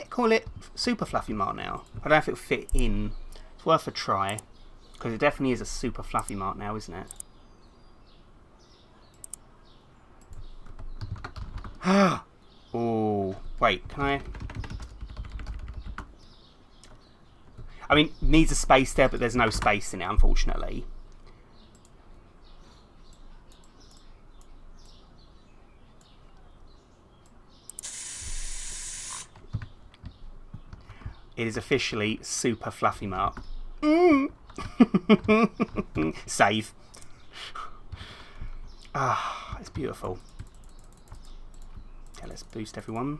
call it Super Fluffy Mart now? I don't know if it'll fit in. It's worth a try. Because it definitely is a Super Fluffy Mart now, isn't it? Oh, wait, can I... I mean, needs a space there, but there's no space in it, unfortunately. It is officially Super Fluffy Mart. Save. Ah, it's beautiful. Okay, let's boost everyone.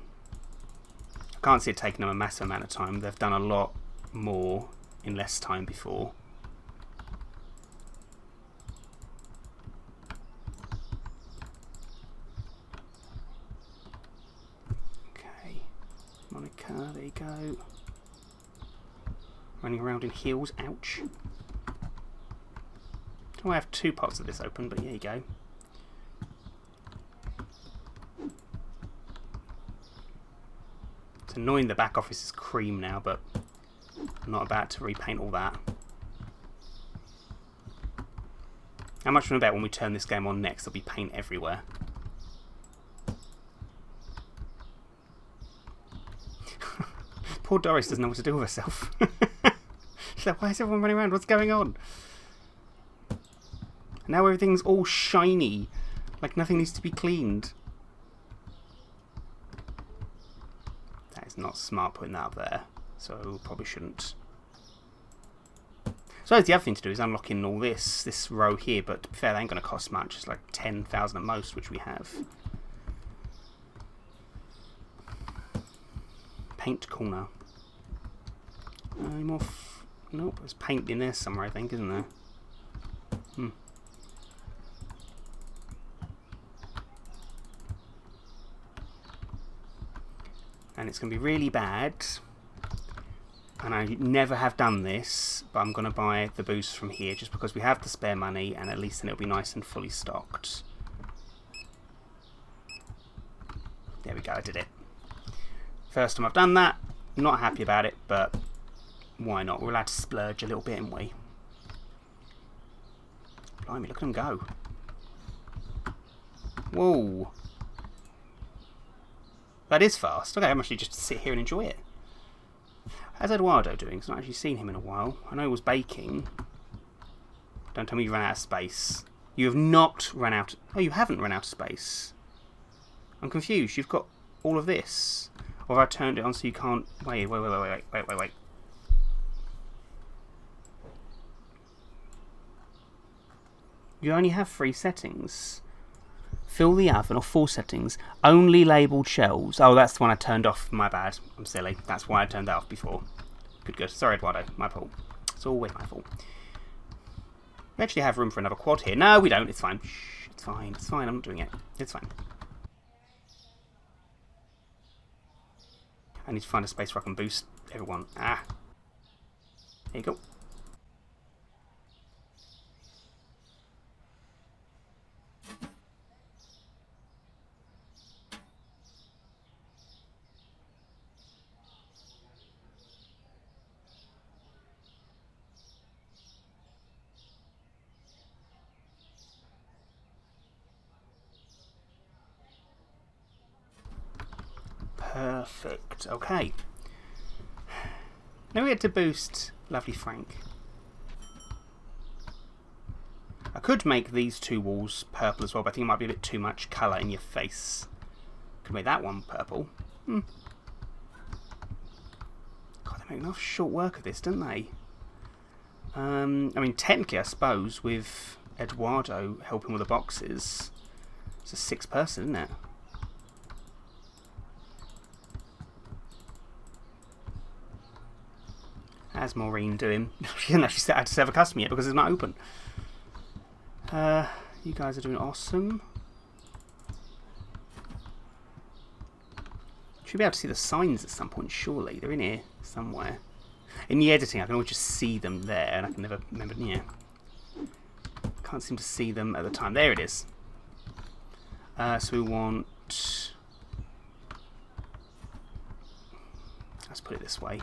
I can't see it taking them a massive amount of time. They've done a lot more in less time before. Okay, Monica, there you go. Running around in heels, ouch. Oh, I have 2 pots of this open, but here you go. It's annoying the back office is cream now, but I'm not about to repaint all that. How much do I bet when we turn this game on next there'll be paint everywhere? Poor Doris doesn't know what to do with herself. She's like, why is everyone running around? What's going on? Now everything's all shiny, like nothing needs to be cleaned. That is not smart putting that up there, so probably shouldn't. So the other thing to do is unlocking all this row here, but to be fair, that ain't going to cost much. It's like 10,000 at most, which we have. Paint corner. Any more? Nope, there's paint in there somewhere, I think, isn't there? And it's going to be really bad. And I never have done this, but I'm going to buy the boost from here just because we have the spare money, and at least then it'll be nice and fully stocked. There we go, I did it. First time I've done that. Not happy about it, but why not? We're allowed to splurge a little bit, aren't we? Blimey, look at them go. Whoa. That is fast. Okay, I'm actually just sit here and enjoy it. How's Eduardo doing? I've not actually seen him in a while. I know he was baking. Don't tell me you ran out of space. You have not run out... Oh, you haven't run out of space. I'm confused. You've got all of this. Or have I turned it on so you can't... Wait. You only have 3 settings. Fill the oven, or 4 settings. Only labelled shelves. Oh, that's the one I turned off. My bad. I'm silly. That's why I turned that off before. Good. Sorry, Eduardo. My fault. It's always my fault. We actually have room for another quad here. No, we don't. It's fine. Shh, it's fine. It's fine. I'm not doing it. It's fine. I need to find a space where I can boost everyone. Ah. There you go. Perfect. Okay. Now we get to boost Lovely Frank. I could make these 2 walls purple as well, but I think it might be a bit too much colour in your face. Could make that one purple. God, they make enough short work of this, don't they? I mean, technically, I suppose, with Eduardo helping with the boxes, it's a 6-person, isn't it? How's Maureen doing? She didn't actually had to serve a customer yet because it's not open. You guys are doing awesome. Should be able to see the signs at some point, surely. They're in here somewhere. In the editing, I can always just see them there, and I can never remember. Yeah. Can't seem to see them at the time. There it is. So we want... Let's put it this way.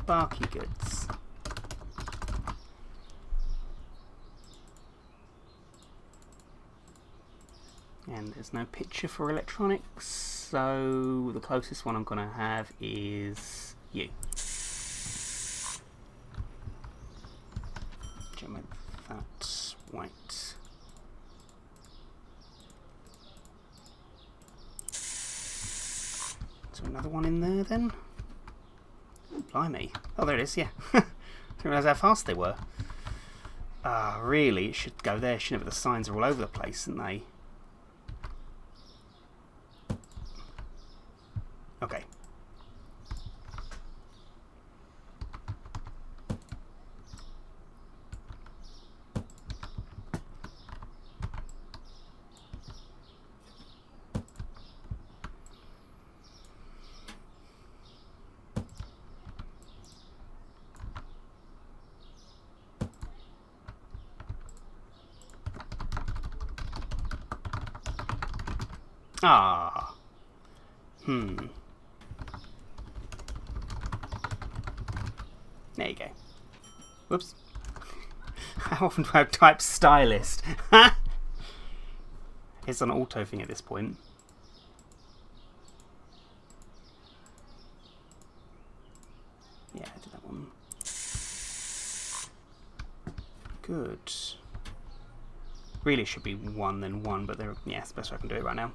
Sparky goods. And there's no picture for electronics, so the closest one I'm going to have is you. Make that white. So another one in there then. Blimey. Oh, there it is, yeah. Didn't realise how fast they were. Ah, really? It should go there, shouldn't it? But the signs are all over the place, aren't they? Okay. Ah. There you go. Whoops. How often do I type Stylist? It's an auto thing at this point. Yeah, I did that one. Good. Really, it should be 1 then 1, but yeah, it's the best way I can do it right now.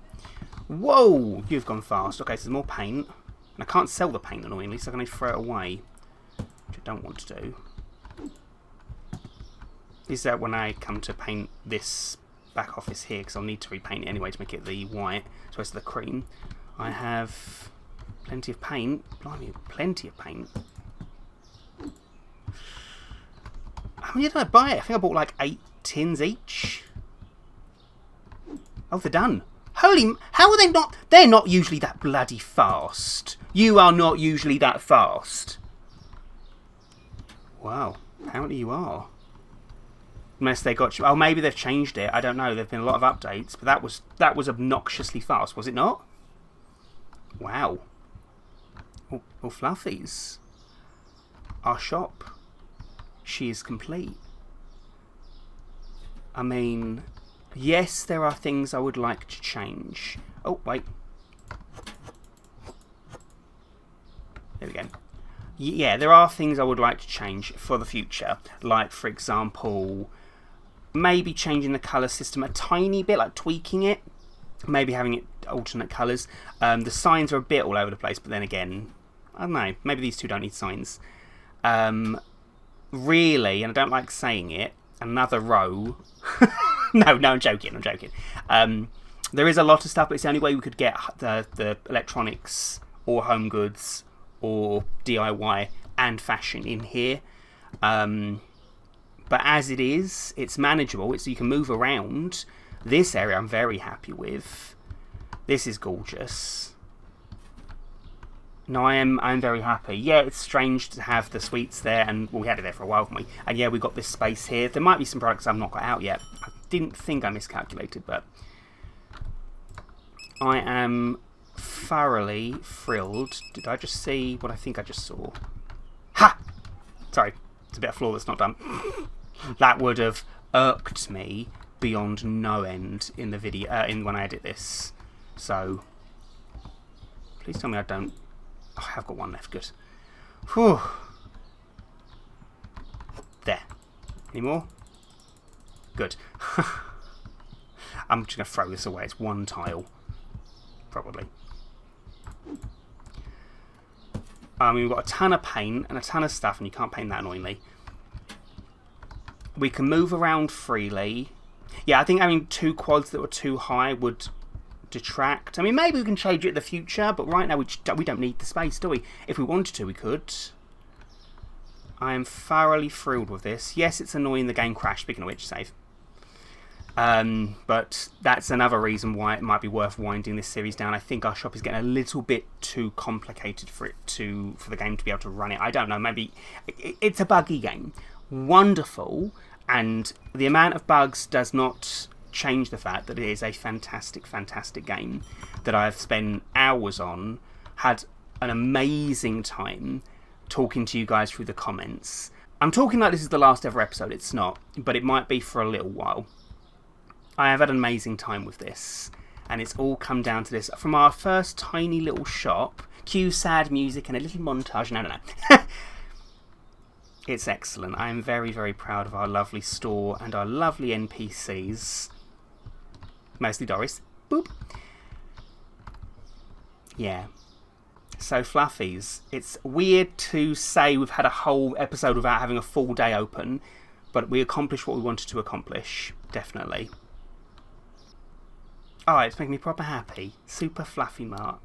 Whoa! You've gone fast. Okay, so there's more paint. And I can't sell the paint annoyingly, so I'm going to throw it away. Which I don't want to do. Is that when I come to paint this back office here, because I'll need to repaint it anyway to make it the white, so it's the cream. I have plenty of paint. Blimey, plenty of paint. How many did I buy? I think I bought like 8 tins each. Oh, they're done. Holy... How are they not... They're not usually that bloody fast. You are not usually that fast. Wow. Apparently you are. Unless they got you... Oh, maybe they've changed it. I don't know. There have been a lot of updates. But that was obnoxiously fast, was it not? Wow. Oh, Fluffies. Our shop. She is complete. I mean... Yes, there are things I would like to change. Oh, wait. There we go. Yeah, there are things I would like to change for the future. Like, for example, maybe changing the colour system a tiny bit, like tweaking it. Maybe having it alternate colours. The signs are a bit all over the place, but then again, I don't know. Maybe these two don't need signs. Really, and I don't like saying it, another row. No, I'm joking. There is a lot of stuff, but it's the only way we could get the electronics or home goods or DIY and fashion in here. But as it is, it's manageable. You can move around. This area I'm very happy with. This is gorgeous. No, I'm very happy. Yeah, it's strange to have the suites there, and well, we had it there for a while, haven't we? And yeah, we've got this space here. There might be some products I've not got out yet. I didn't think I miscalculated, but I am thoroughly thrilled. Did I just see what I think I just saw? Ha! Sorry, it's a bit of floor that's not done. That would have irked me beyond no end in the video, when I edit this. So, please tell me I don't. Oh, I have got one left. Good. Whew. There. Any more? Good. I'm just going to throw this away. It's one tile. Probably. We've got a ton of paint and a ton of stuff, and you can't paint that annoyingly. We can move around freely. Yeah, I think having two quads that were too high would detract. I mean, maybe we can change it in the future, but right now we don't need the space, do we? If we wanted to, we could. I am thoroughly thrilled with this. Yes, it's annoying the game crashed, speaking of which, save. But that's another reason why it might be worth winding this series down. I think our shop is getting a little bit too complicated for the game to be able to run it. I don't know, maybe it's a buggy game. Wonderful, and the amount of bugs does not change the fact that it is a fantastic, fantastic game that I've spent hours on, had an amazing time talking to you guys through the comments. I'm talking like this is the last ever episode. It's not, but it might be for a little while. I have had an amazing time with this, and it's all come down to this. From our first tiny little shop, cue sad music and a little montage. No. It's excellent. I am very, very proud of our lovely store and our lovely NPCs. Mostly Doris. Boop. Yeah. So, Fluffies, it's weird to say we've had a whole episode without having a full day open, but we accomplished what we wanted to accomplish. Definitely. Oh, it's making me proper happy. Super Fluffy Mart.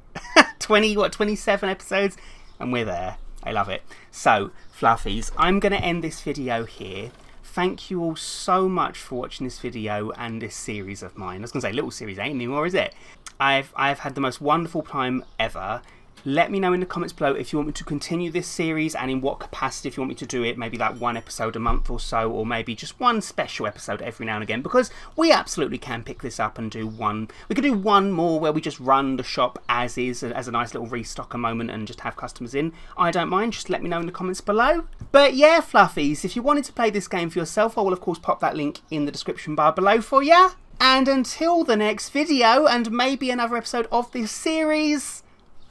27 episodes? And we're there. I love it. So, Fluffies, I'm going to end this video here. Thank you all so much for watching this video and this series of mine. I was going to say little series, ain't anymore, is it? I've had the most wonderful time ever. Let me know in the comments below if you want me to continue this series and in what capacity, if you want me to do it, maybe like one episode a month or so, or maybe just one special episode every now and again, because we absolutely can pick this up and do one. We could do one more where we just run the shop as is, as a nice little restocker moment and just have customers in. I don't mind, just let me know in the comments below. But yeah, Fluffies, if you wanted to play this game for yourself, I will of course pop that link in the description bar below for you. And until the next video, and maybe another episode of this series,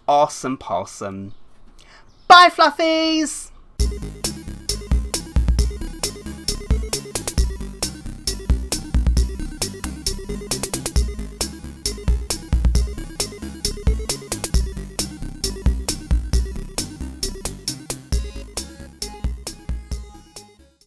awesome possum. Bye, Fluffies!